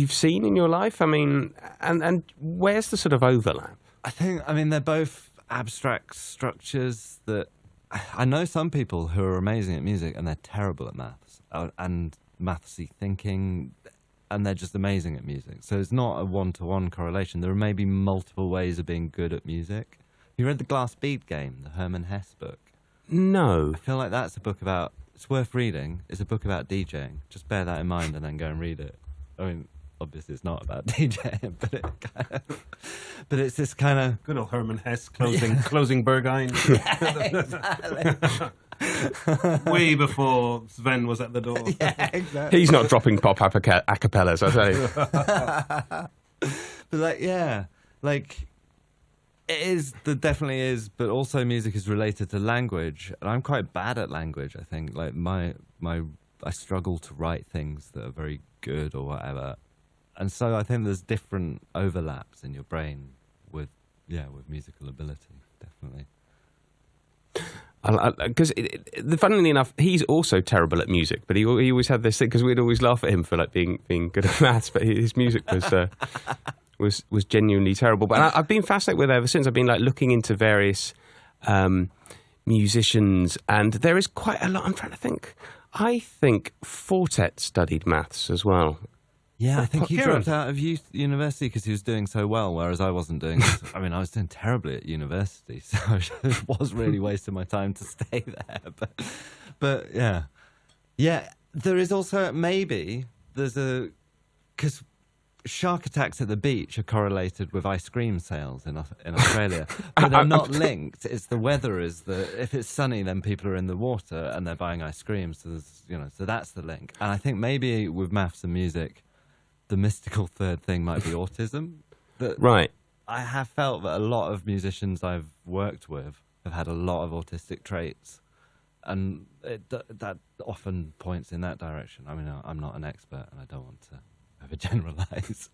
seen in your life? I mean, and where's the sort of overlap? I mean, they're both abstract structures that I know some people who are amazing at music and they're terrible at maths and mathsy thinking, and they're just amazing at music. So it's not a one-to-one correlation. There are maybe multiple ways of being good at music. You read The Glass Bead Game, the Herman Hesse book? No. I feel like that's a book about, it's worth reading. It's a book about DJing. Just bear that in mind and then go and read it. I mean, obviously it's not about DJing, but it's this kind of... Good old Herman Hesse closing Berghain. Yeah, exactly. Way before Sven was at the door. Yeah, exactly. He's not dropping pop acapellas, I tell you. But it is, there definitely is, but also music is related to language, and I'm quite bad at language, I think. Like I struggle to write things that are very good or whatever. And so I think there's different overlaps in your brain with musical ability, definitely. Because funnily enough, he's also terrible at music, but he always had this thing, because we'd always laugh at him for like being good at maths, but his music was genuinely terrible. But I've been fascinated with it ever since. I've been like looking into various musicians, and there is quite a lot. I'm trying to think. I think Fortet studied maths as well. Yeah, I think he dropped out of university because he was doing so well, whereas I wasn't doing... I mean, I was doing terribly at university, so I was really wasting my time to stay there. But yeah. Yeah, there is also, because shark attacks at the beach are correlated with ice cream sales in Australia, but they're not linked. It's the weather if it's sunny, then people are in the water and they're buying ice cream, so so that's the link. And I think maybe with maths and music, the mystical third thing might be autism. Right. I have felt that a lot of musicians I've worked with have had a lot of autistic traits, and that often points in that direction. I mean, I'm not an expert, and I don't want to overgeneralize.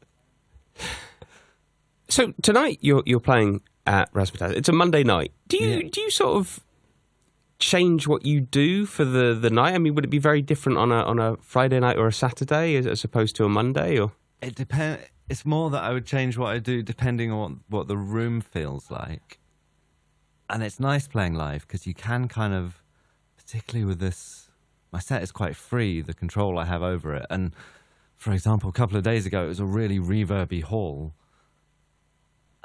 So tonight you're playing at Razzmatazz. It's a Monday night. Do you sort of change what you do for the night? I mean, would it be very different on a Friday night or a Saturday as opposed to a Monday? Or it depends. It's more that I would change what I do depending on what the room feels like. And it's nice playing live because you can kind of, particularly with this, my set is quite free, the control I have over it. And for example, a couple of days ago, it was a really reverby hall.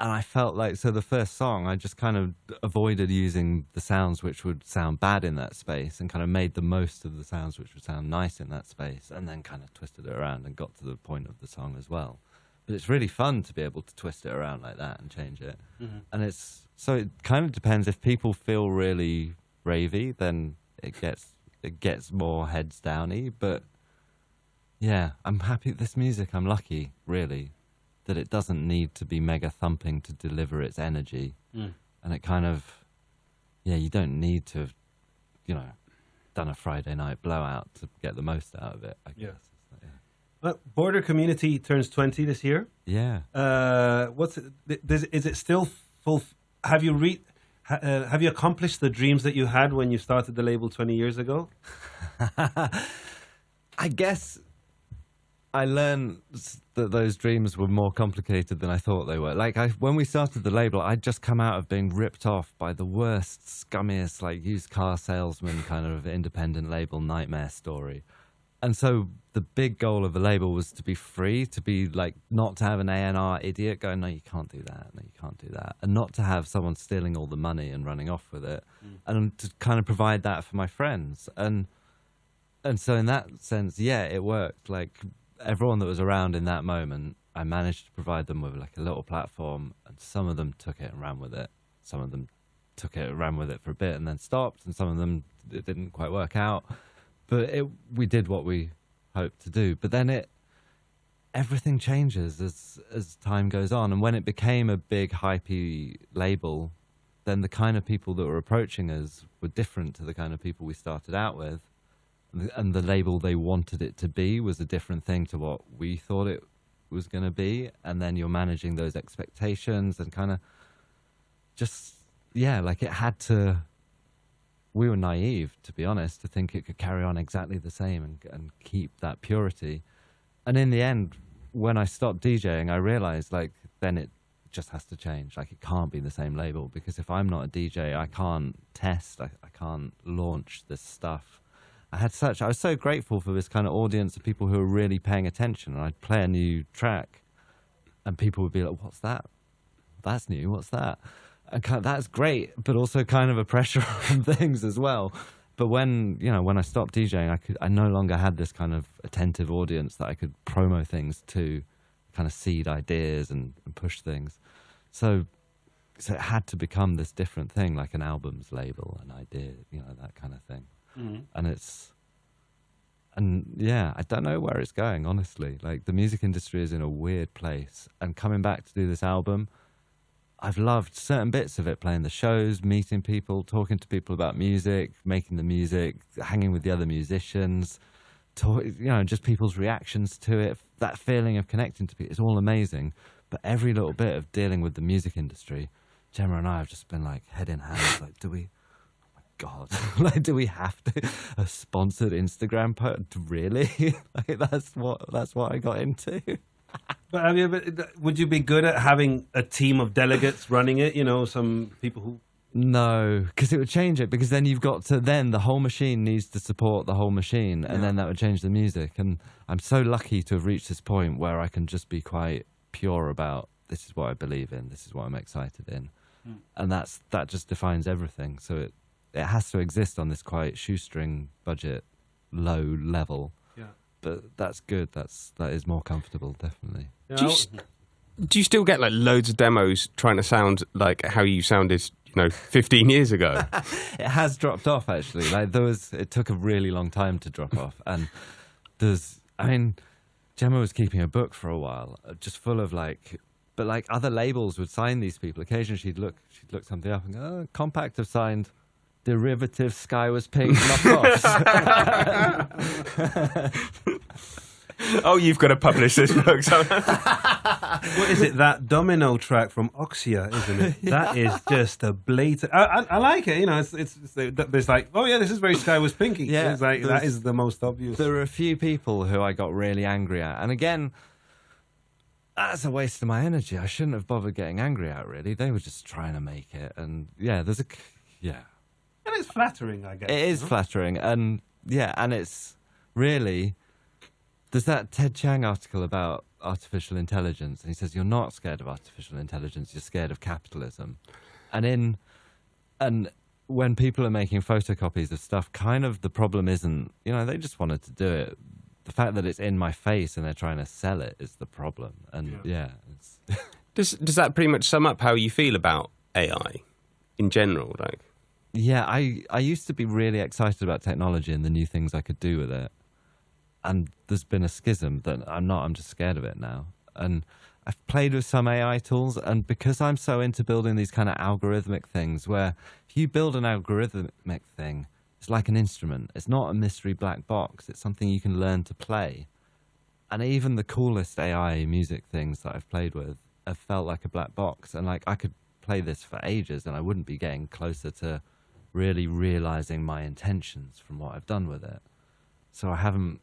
And I felt like, so the first song, I just kind of avoided using the sounds which would sound bad in that space and kind of made the most of the sounds which would sound nice in that space, and then kind of twisted it around and got to the point of the song as well. But it's really fun to be able to twist it around like that and change it. And so it kind of depends. If people feel really ravey, then it gets more heads downy. But yeah, I'm happy with this music. I'm lucky, really, that it doesn't need to be mega thumping to deliver its energy. And it kind of, you don't need to have, done a Friday night blowout to get the most out of it, I guess. Well, Border Community turns 20 this year. Yeah. Is it still full? Have you accomplished the dreams that you had when you started the label 20 years ago? I guess I learned that those dreams were more complicated than I thought they were. Like, when we started the label, I'd just come out of being ripped off by the worst, scummiest, like, used car salesman kind of independent label nightmare story. And so the big goal of the label was to be free, to be like, not to have an A&R idiot going, no, you can't do that, no, you can't do that. And not to have someone stealing all the money and running off with it. And to kind of provide that for my friends. And so in that sense, yeah, it worked. Like, everyone that was around in that moment, I managed to provide them with like a little platform, and some of them took it and ran with it. Some of them took it and ran with it for a bit and then stopped, and some of them, it didn't quite work out. But we did what we hoped to do. But then everything changes as time goes on. And when it became a big, hypey label, then the kind of people that were approaching us were different to the kind of people we started out with. And the label they wanted it to be was a different thing to what we thought it was going to be. And then you're managing those expectations and kind of just, like it had to... We were naive, to be honest, to think it could carry on exactly the same and keep that purity. And in the end, when I stopped DJing, I realized, like, then it just has to change. Like, it can't be the same label, because if I'm not a DJ, I can't test, I can't launch this stuff. I was so grateful for this kind of audience of people who were really paying attention. And I'd play a new track and people would be like, what's that? That's new, what's that? And that's great, but also kind of a pressure on things as well. But when I stopped DJing, I no longer had this kind of attentive audience that I could promo things to, kind of seed ideas and push things. So it had to become this different thing, like an album's label, an idea, that kind of thing. And I don't know where it's going, honestly. Like, the music industry is in a weird place. And coming back to do this album, I've loved certain bits of it, playing the shows, meeting people, talking to people about music, making the music, hanging with the other musicians, just people's reactions to it, that feeling of connecting to people. It's all amazing. But every little bit of dealing with the music industry, Gemma and I have just been like head in hand, like, oh my God, like, do we have to a sponsored Instagram post? Really? Like, that's what I got into. But would you be good at having a team of delegates running it? Some people who... No, because it would change it. Because then you've got to... Then the whole machine needs to support the whole machine. And then that would change the music. And I'm so lucky to have reached this point where I can just be quite pure about, this is what I believe in. This is what I'm excited in. And that just defines everything. So it has to exist on this quite shoestring budget, low level. But that's good. That is more comfortable, definitely. Do you still get like loads of demos trying to sound like how you sounded, 15 years ago? It has dropped off, actually. Like, it took a really long time to drop off, and Gemma was keeping a book for a while, just full of but other labels would sign these people. Occasionally, she'd look something up and go, "Oh, Compact have signed derivative Sky Was Pink knockoffs." Oh, you've got to publish this book. What is it? That Domino track from Oxia, isn't it? That is just a blatant... I like it. It's like, oh yeah, this is very Sky Was Pinky. Yeah, it's like, that is the most obvious. There are a few people who I got really angry at. And again, that's a waste of my energy. I shouldn't have bothered getting angry at, really. They were just trying to make it. And And it's flattering, I guess. It is flattering. And and it's really... There's that Ted Chiang article about artificial intelligence, and he says, you're not scared of artificial intelligence, you're scared of capitalism. And when people are making photocopies of stuff, kind of the problem isn't, they just wanted to do it. The fact that it's in my face and they're trying to sell it is the problem. And it's Does that pretty much sum up how you feel about AI in general? Like, yeah, I used to be really excited about technology and the new things I could do with it. And there's been a schism that I'm not. I'm just scared of it now. And I've played with some AI tools, and because I'm so into building these kind of algorithmic things where if you build an algorithmic thing, it's like an instrument. It's not a mystery black box. It's something you can learn to play. And even the coolest AI music things that I've played with have felt like a black box. And like I could play this for ages and I wouldn't be getting closer to really realizing my intentions from what I've done with it. So I haven't,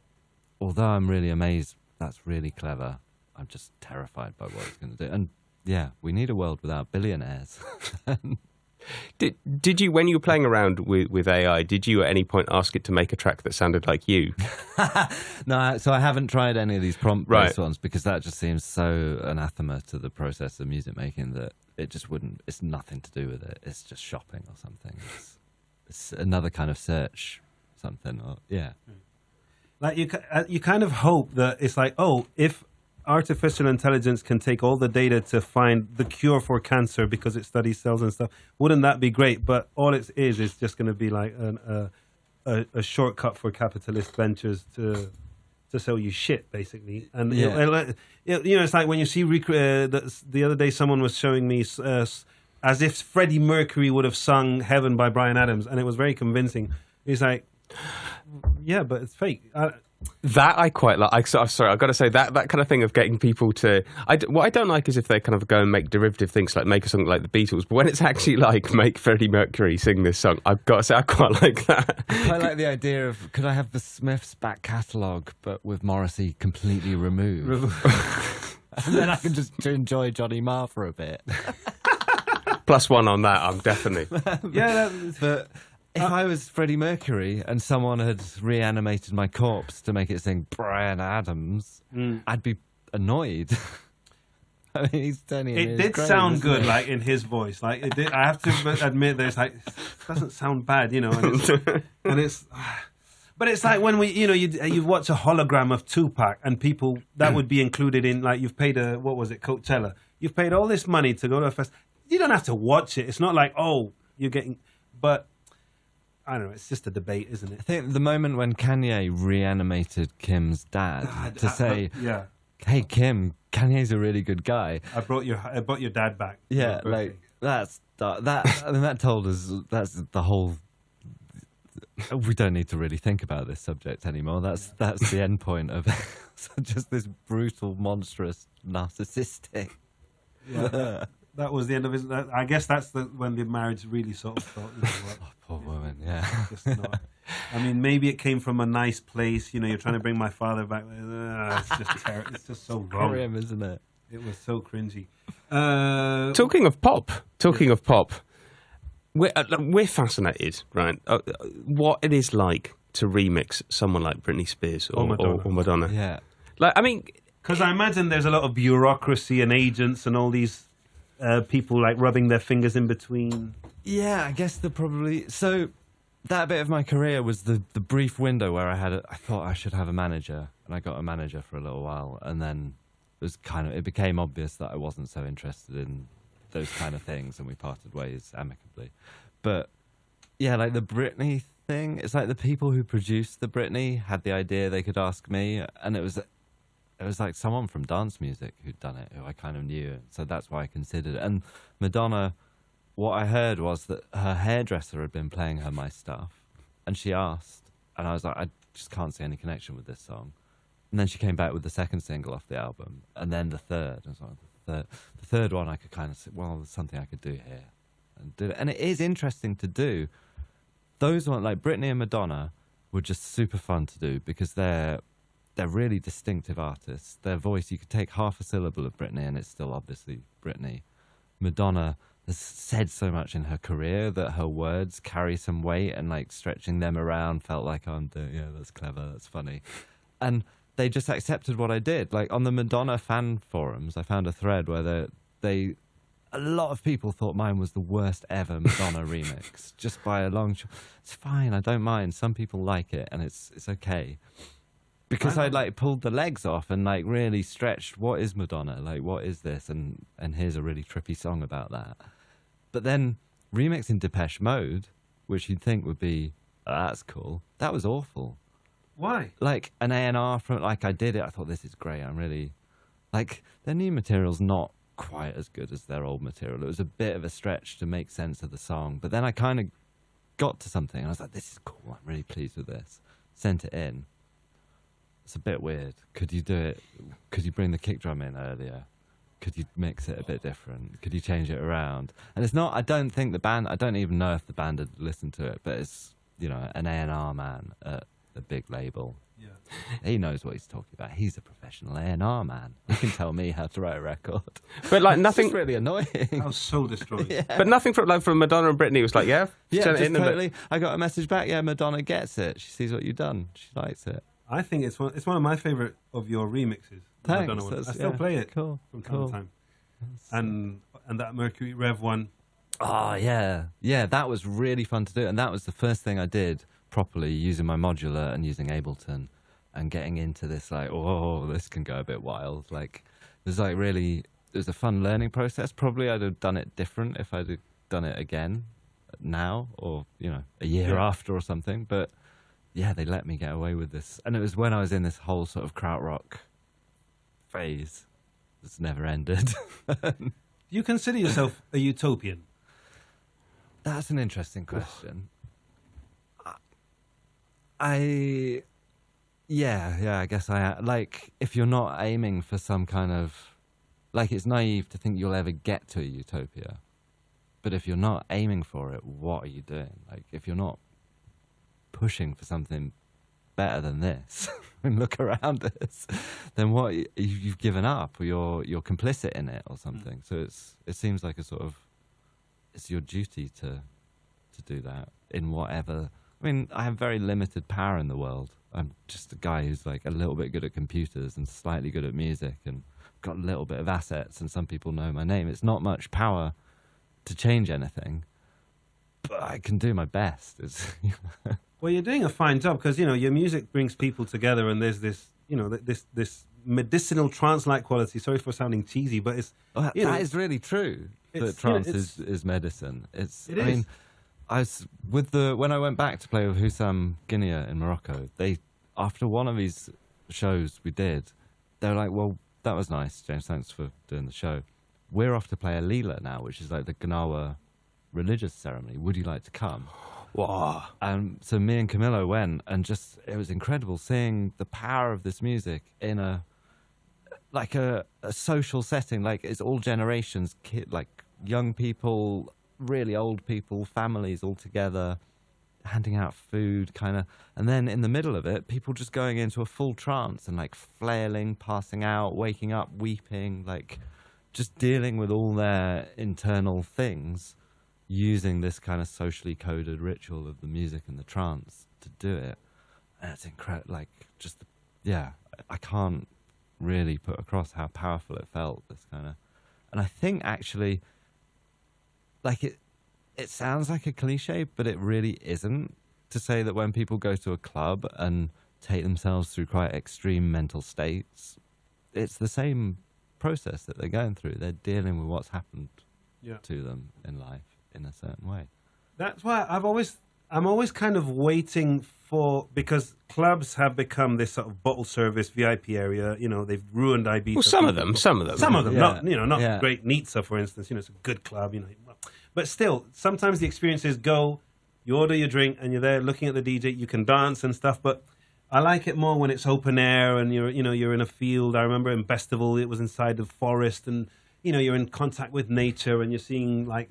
although I'm really amazed, that's really clever, I'm just terrified by what it's going to do. And yeah, we need a world without billionaires. Did you, when you were playing around with AI, did you at any point ask it to make a track that sounded like you? No, so I haven't tried any of these prompt-based Right. ones because that just seems so anathema to the process of music making that it just wouldn't, it's nothing to do with it. It's just shopping or something. It's another kind of search something. Or, yeah. Like you kind of hope that it's like, oh, if artificial intelligence can take all the data to find the cure for cancer because it studies cells and stuff, wouldn't that be great? But all it is just going to be like a shortcut for capitalist ventures to sell you shit, basically. And it's like when you see the other day someone was showing me as if Freddie Mercury would have sung "Heaven" by Bryan Adams, and it was very convincing. He's like, yeah, but it's fake. That I quite like. Sorry, I've got to say that kind of thing of getting people to. What I don't like is if they kind of go and make derivative things, like make a song like the Beatles. But when it's actually like make Freddie Mercury sing this song, I've got to say I quite like that. I like the idea of, could I have the Smiths back catalogue, but with Morrissey completely removed? And then I can just enjoy Johnny Marr for a bit. +1 on that, I'm definitely. But if I was Freddie Mercury and someone had reanimated my corpse to make it sing Bryan Adams, I'd be annoyed. I mean, he's turning. It did sound good, like in his voice. Like it did. I have to admit, there's like, it doesn't sound bad, and it's. But it's like when you watch a hologram of Tupac and people that would be included in, like, you've paid Coachella. You've paid all this money to go to a festival. You don't have to watch it. It's not like, oh, you're getting, but. I don't know, it's just a debate, isn't it? I think the moment when Kanye reanimated Kim's dad to say, hey, Kim, Kanye's a really good guy. I brought your dad back. Yeah, like, that. I mean, that told us, that's the whole, we don't need to really think about this subject anymore. That's the end point of it. So just this brutal, monstrous, narcissistic. Yeah. That was the end of his. I guess that's when the marriage really sort of thought. Oh, poor woman, yeah. Just not, I mean, maybe it came from a nice place. You're trying to bring my father back. It's just terrible. It's just so wrong, Grim, isn't it? It was so cringy. Talking of pop, we're fascinated, right? What it is like to remix someone like Britney Spears or Madonna. Yeah. Like, I mean, because I imagine there's a lot of bureaucracy and agents and all these. People like rubbing their fingers in between. Yeah, I guess so that bit of my career was the brief window where I thought I should have a manager, and I got a manager for a little while, and then it became obvious that I wasn't so interested in those kind of things, and we parted ways amicably. But yeah, like the Britney thing, it's like the people who produced the Britney had the idea they could ask me, and it was like someone from dance music who'd done it, who I kind of knew. So that's why I considered it. And Madonna, what I heard was that her hairdresser had been playing her my stuff. And she asked, and I was like, I just can't see any connection with this song. And then she came back with the second single off the album. And then the third. And so the third one, I could kind of say, well, there's something I could do here. And do it. And it is interesting to do. Those ones, like Britney and Madonna, were just super fun to do because they're really distinctive artists. Their voice, you could take half a syllable of Britney and it's still obviously Britney. Madonna has said so much in her career that her words carry some weight, and like stretching them around felt like, that's clever, that's funny. And they just accepted what I did. Like on the Madonna fan forums, I found a thread where a lot of people thought mine was the worst ever Madonna remix, just by a long shot. It's fine, I don't mind. Some people like it, and it's okay. Because I like pulled the legs off and like really stretched. What is Madonna? Like, what is this? And here's a really trippy song about that. But then remixing Depeche Mode, which you'd think would be, that's cool. That was awful. Why? Like an A&R from, like I did it. I thought, this is great. I'm really, like, their new material's not quite as good as their old material. It was a bit of a stretch to make sense of the song. But then I kind of got to something and I was like, this is cool. I'm really pleased with this. Sent it in. It's a bit weird. Could you do it? Could you bring the kick drum in earlier? Could you mix it a bit different? Could you change it around? And it's not, I don't think the band, I don't even know if the band had listened to it, but it's, you know, an A&R man at a big label. Yeah. He knows what he's talking about. He's a professional A&R man. He can tell me how to write a record. But like nothing, It's really annoying. I was so destroyed. Yeah. but nothing from Madonna and Britney was like, Yeah, send it just in and totally. I got a message back. Yeah, Madonna gets it. She sees what you've done. She likes it. I think it's one of my favorite of your remixes. Thanks. I still play it Cool. from time to time. And that Mercury Rev one. Oh, yeah. Yeah, that was really fun to do. And that was the first thing I did properly, using my modular and using Ableton and getting into this, like, oh, this can go a bit wild. Like, it was a fun learning process. Probably I'd have done it different if I'd have done it again now or, you know, a year after or something. But yeah, they let me get away with this. And it was when I was in this whole sort of krautrock phase that's never ended. Do you consider yourself a utopian? That's an interesting question. I guess like, if you're not aiming for some kind of, like, it's naive to think you'll ever get to a utopia. But if you're not aiming for it, what are you doing? Like, if you're not pushing for something better than this and look around us, then what, you've given up, or you're complicit in it or something. So it seems like a sort of, it's your duty to do that in whatever. I mean, I have very limited power in the world. I'm just a guy who's like a little bit good at computers and slightly good at music and got a little bit of assets, and some people know my name. It's not much power to change anything, but I can do my best. Well, you're doing a fine job because, you know, your music brings people together, and there's this, you know, this medicinal trance-like quality. Sorry for sounding cheesy, but it's that is really true. That trance is medicine. I mean, I was when I went back to play with Hussam Guinea in Morocco. After one of these shows we did, they were like, "Well, that was nice, James. Thanks for doing the show. We're off to play a Leela now, which is like the Gnawa religious ceremony. Would you like to come?" wow. So me and Camillo went, and it was incredible seeing the power of this music in a social setting. Like, it's all generations, like young people, really old people, families all together, handing out food, kind of. And then in the middle of it, people just going into a full trance and like flailing, passing out, waking up, weeping, like just dealing with all their internal things, using this kind of socially coded ritual of the music and the trance to do it. And it's incredible. Like, I can't really put across how powerful it felt, this kind of. And I think actually, like, it sounds like a cliche, but it really isn't, to say that when people go to a club and take themselves through quite extreme mental states, it's the same process that they're going through. They're dealing with what's happened to them in life in a certain way. That's why I'm always kind of waiting for, because clubs have become this sort of bottle service VIP area. You know, they've ruined Ibiza. Well, some of them. Not Great Nizza, for instance. You know, it's a good club. You know, but still, sometimes the experiences go. You order your drink and you're there looking at the DJ. You can dance and stuff, but I like it more when it's open air and you're in a field. I remember in Bestival, it was inside the forest, and you're in contact with nature, and you're seeing like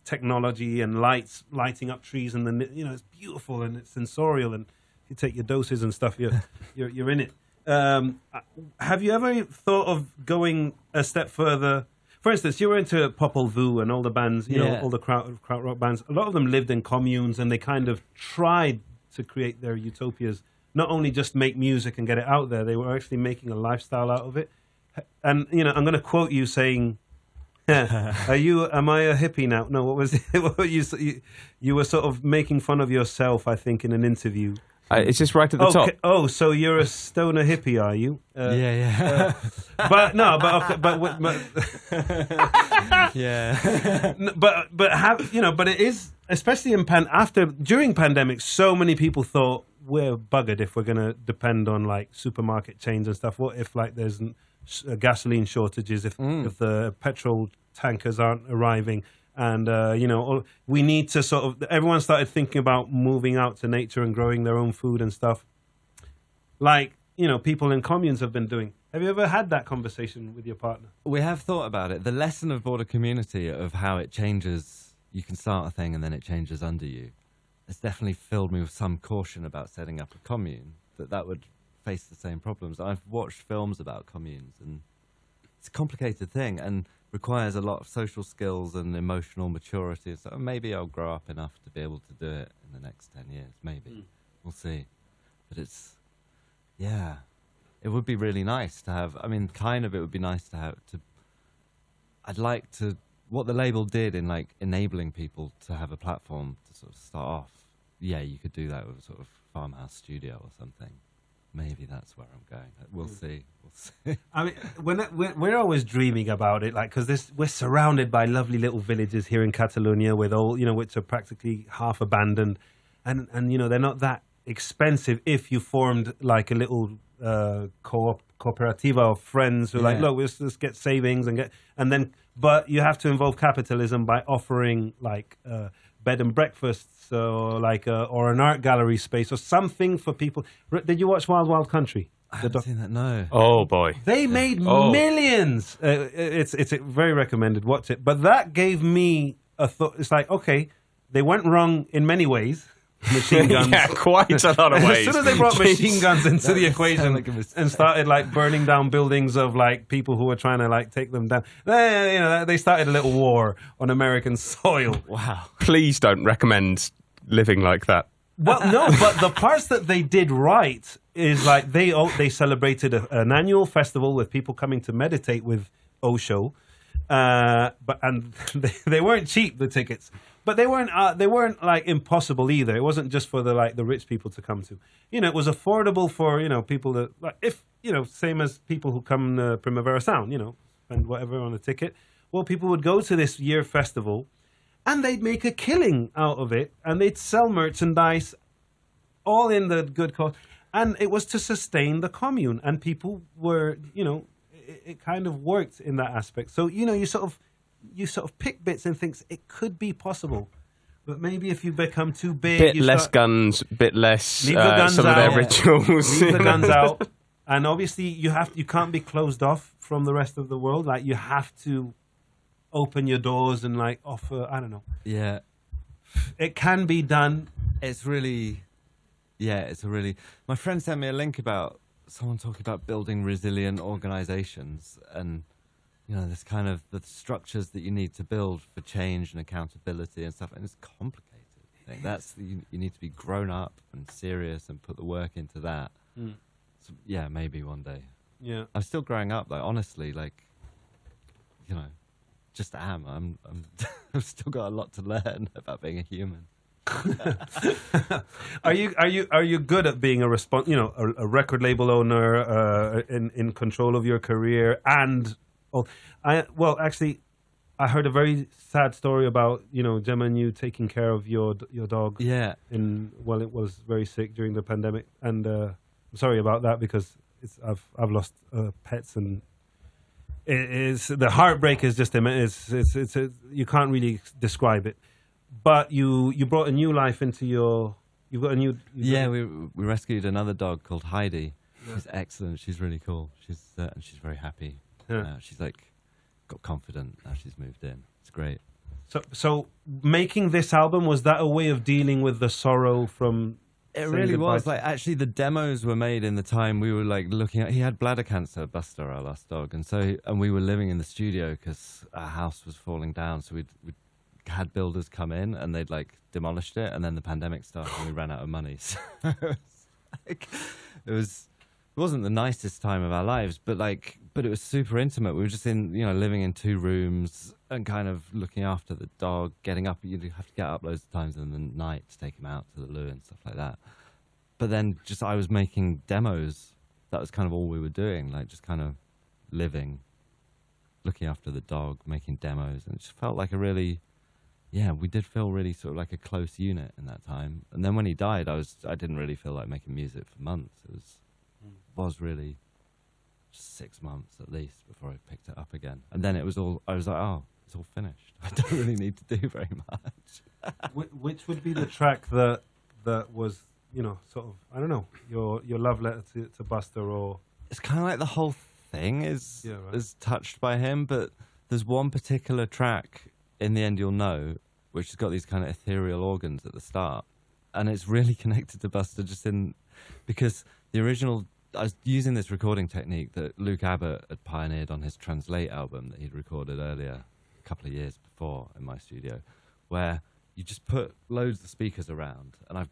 technology and lighting up trees, and then it's beautiful and it's sensorial, and if you take your doses and stuff, you're in it. Have you ever thought of going a step further? For instance, you were into Popol Vuh and all the bands, all the krautrock bands. A lot of them lived in communes, and they kind of tried to create their utopias not only just make music and get it out there, they were actually making a lifestyle out of it. And I'm going to quote you saying, am I a hippie now? No, what was it? What were you were sort of making fun of yourself, I think, in an interview. It's just right at the top. Oh, so you're a stoner hippie, are you? Yeah. But no, Yeah. but it is, especially during pandemic, so many people thought we're buggered if we're going to depend on like supermarket chains and stuff. What if like there's gasoline shortages, if the petrol tankers aren't arriving? And, we need to everyone started thinking about moving out to nature and growing their own food and stuff. Like, people in communes have been doing. Have you ever had that conversation with your partner? We have thought about it. The lesson of border community, of how it changes, you can start a thing and then it changes under you. It's definitely filled me with some caution about setting up a commune, that would face the same problems. I've watched films about communes, and it's a complicated thing and requires a lot of social skills and emotional maturity. So maybe I'll grow up enough to be able to do it in the next 10 years. Maybe. We'll see. But it would be really nice to have, it would be nice to have, what the label did in like enabling people to have a platform to sort of start off. Yeah, you could do that with a sort of farmhouse studio or something. Maybe that's where I'm going. We'll see. We're always dreaming about it, like, because we're surrounded by lovely little villages here in Catalonia with all, which are practically half abandoned, and they're not that expensive if you formed like a little cooperativa of friends who are like, look, let's get savings but you have to involve capitalism by offering like bed and breakfasts, or like or an art gallery space or something for people. Did you watch Wild Wild Country? I haven't seen that, no. Oh boy, they made millions. It's very recommended. Watch it. But that gave me a thought. It's like, okay, they went wrong in many ways. Machine guns. Yeah, quite a lot of ways. As soon as they brought machine guns into the equation and started like burning down buildings of like people who were trying to like take them down, they started a little war on American soil. Wow! Please don't recommend living like that. Well, no, but the parts that they did right is like they celebrated an annual festival with people coming to meditate with Osho, and they weren't cheap, the tickets. But they weren't like impossible either. It wasn't just for the rich people to come to. It was affordable for people that, like, if same as people who come to Primavera Sound, spend whatever on a ticket. Well, people would go to this year festival, and they'd make a killing out of it, and they'd sell merchandise, all in the good cause, and it was to sustain the commune, and people were it kind of worked in that aspect. So you sort of pick bits and think it could be possible, but maybe if you become too big, bit less guns, bit less some of their rituals. Leave the guns out, and obviously you can't be closed off from the rest of the world. Like, you have to open your doors and like offer. I don't know. Yeah, it can be done. It's really, My friend sent me a link about someone talking about building resilient organizations and. There's kind of the structures that you need to build for change and accountability and stuff, and it's complicated. You need to be grown up and serious and put the work into that. So, yeah, maybe one day. Yeah, I'm still growing up, like, honestly, like, just am. I've still got a lot to learn about being a human. Are you good at being a record label owner, in control of your career and? Actually, I heard a very sad story about Gemma and you taking care of your dog. Yeah. It was very sick during the pandemic, and I'm sorry about that because I've lost pets, and the heartbreak is just immense. It's you can't really describe it. But you brought a new life into you've got a new. We rescued another dog called Heidi. Yeah. She's excellent. She's really cool. And she's very happy. Yeah. She's like got confident now. She's moved in. It's great. So making this album, was that a way of dealing with the sorrow from? It really was. Like, actually, the demos were made in the time we were like looking at. He had bladder cancer, Buster, our last dog, and we were living in the studio because our house was falling down. So we'd had builders come in and they'd like demolished it, and then the pandemic started and we ran out of money. So Like, it wasn't the nicest time of our lives, but it was super intimate. We were just living in 2 rooms and kind of looking after the dog, getting up. You'd have to get up loads of times in the night to take him out to the loo and stuff like that. But then I was making demos. That was kind of all we were doing, like just kind of living, looking after the dog, making demos. And it just felt like we did feel really sort of like a close unit in that time. And then when he died, I didn't really feel like making music for months. It was really 6 months at least before I picked it up again. And then I was like, oh, it's all finished. I don't really need to do very much. Which would be the track that was, sort of, I don't know, your love letter to Buster? Or it's kind of like the whole thing is touched by him, but there's one particular track, In the End You'll Know, which has got these kind of ethereal organs at the start, and it's really connected to Buster because the original, I was using this recording technique that Luke Abbott had pioneered on his Translate album that he'd recorded earlier, a couple of years before in my studio, where you just put loads of speakers around. And I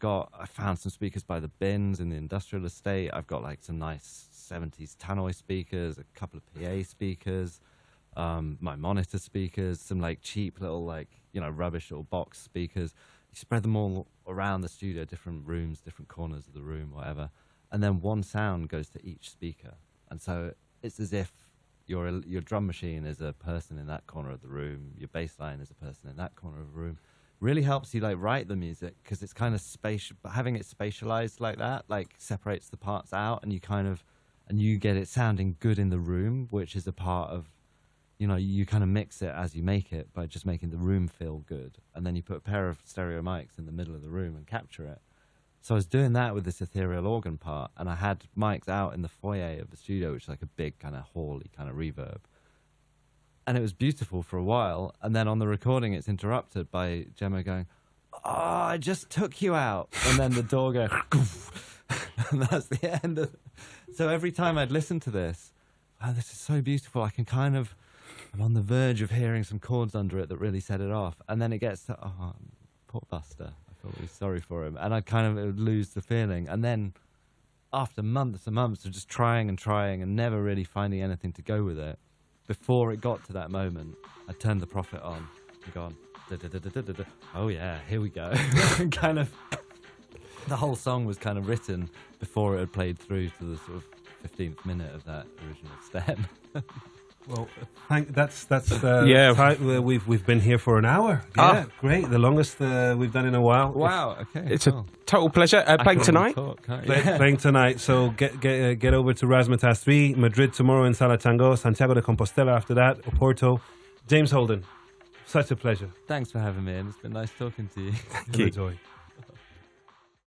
found some speakers by the bins in the industrial estate. I've got like some nice 70s tannoy speakers, a couple of PA speakers, my monitor speakers, some like cheap little rubbish little box speakers. You spread them all around the studio, different rooms, different corners of the room, whatever. And then one sound goes to each speaker. And so it's as if your drum machine is a person in that corner of the room, your bass line is a person in that corner of the room. Really helps you write the music because it's kind of having it spatialized like that, separates the parts out, and you get it sounding good in the room, which is a part of, you kind of mix it as you make it by just making the room feel good. And then you put a pair of stereo mics in the middle of the room and capture it. So I was doing that with this ethereal organ part, and I had mics out in the foyer of the studio, which is like a big kind of hall-y kind of reverb. And it was beautiful for a while, and then on the recording it's interrupted by Gemma going, "Oh, I just took you out," and then the door goes, and that's the end of it. So every time I'd listen to this, wow, this is so beautiful, I'm on the verge of hearing some chords under it that really set it off, and then it gets to, oh, poor Buster, I felt really sorry for him, and I'd would lose the feeling, and then after months and months of just trying and never really finding anything to go with it, before it got to that moment, I turned the Prophet on and gone, da-da-da-da-da-da. Oh yeah, here we go. The whole song was kind of written before it had played through to the sort of 15th minute of that original stem. Well, that's we've been here for an hour. Yeah, great. The longest we've done in a while. Wow. Okay. It's a total pleasure. Playing tonight. Playing tonight. So get over to Razzmatazz 3, Madrid tomorrow in Sala Tango, Santiago de Compostela after that, Oporto. James Holden, such a pleasure. Thanks for having me, and it's been nice talking to you. Enjoy.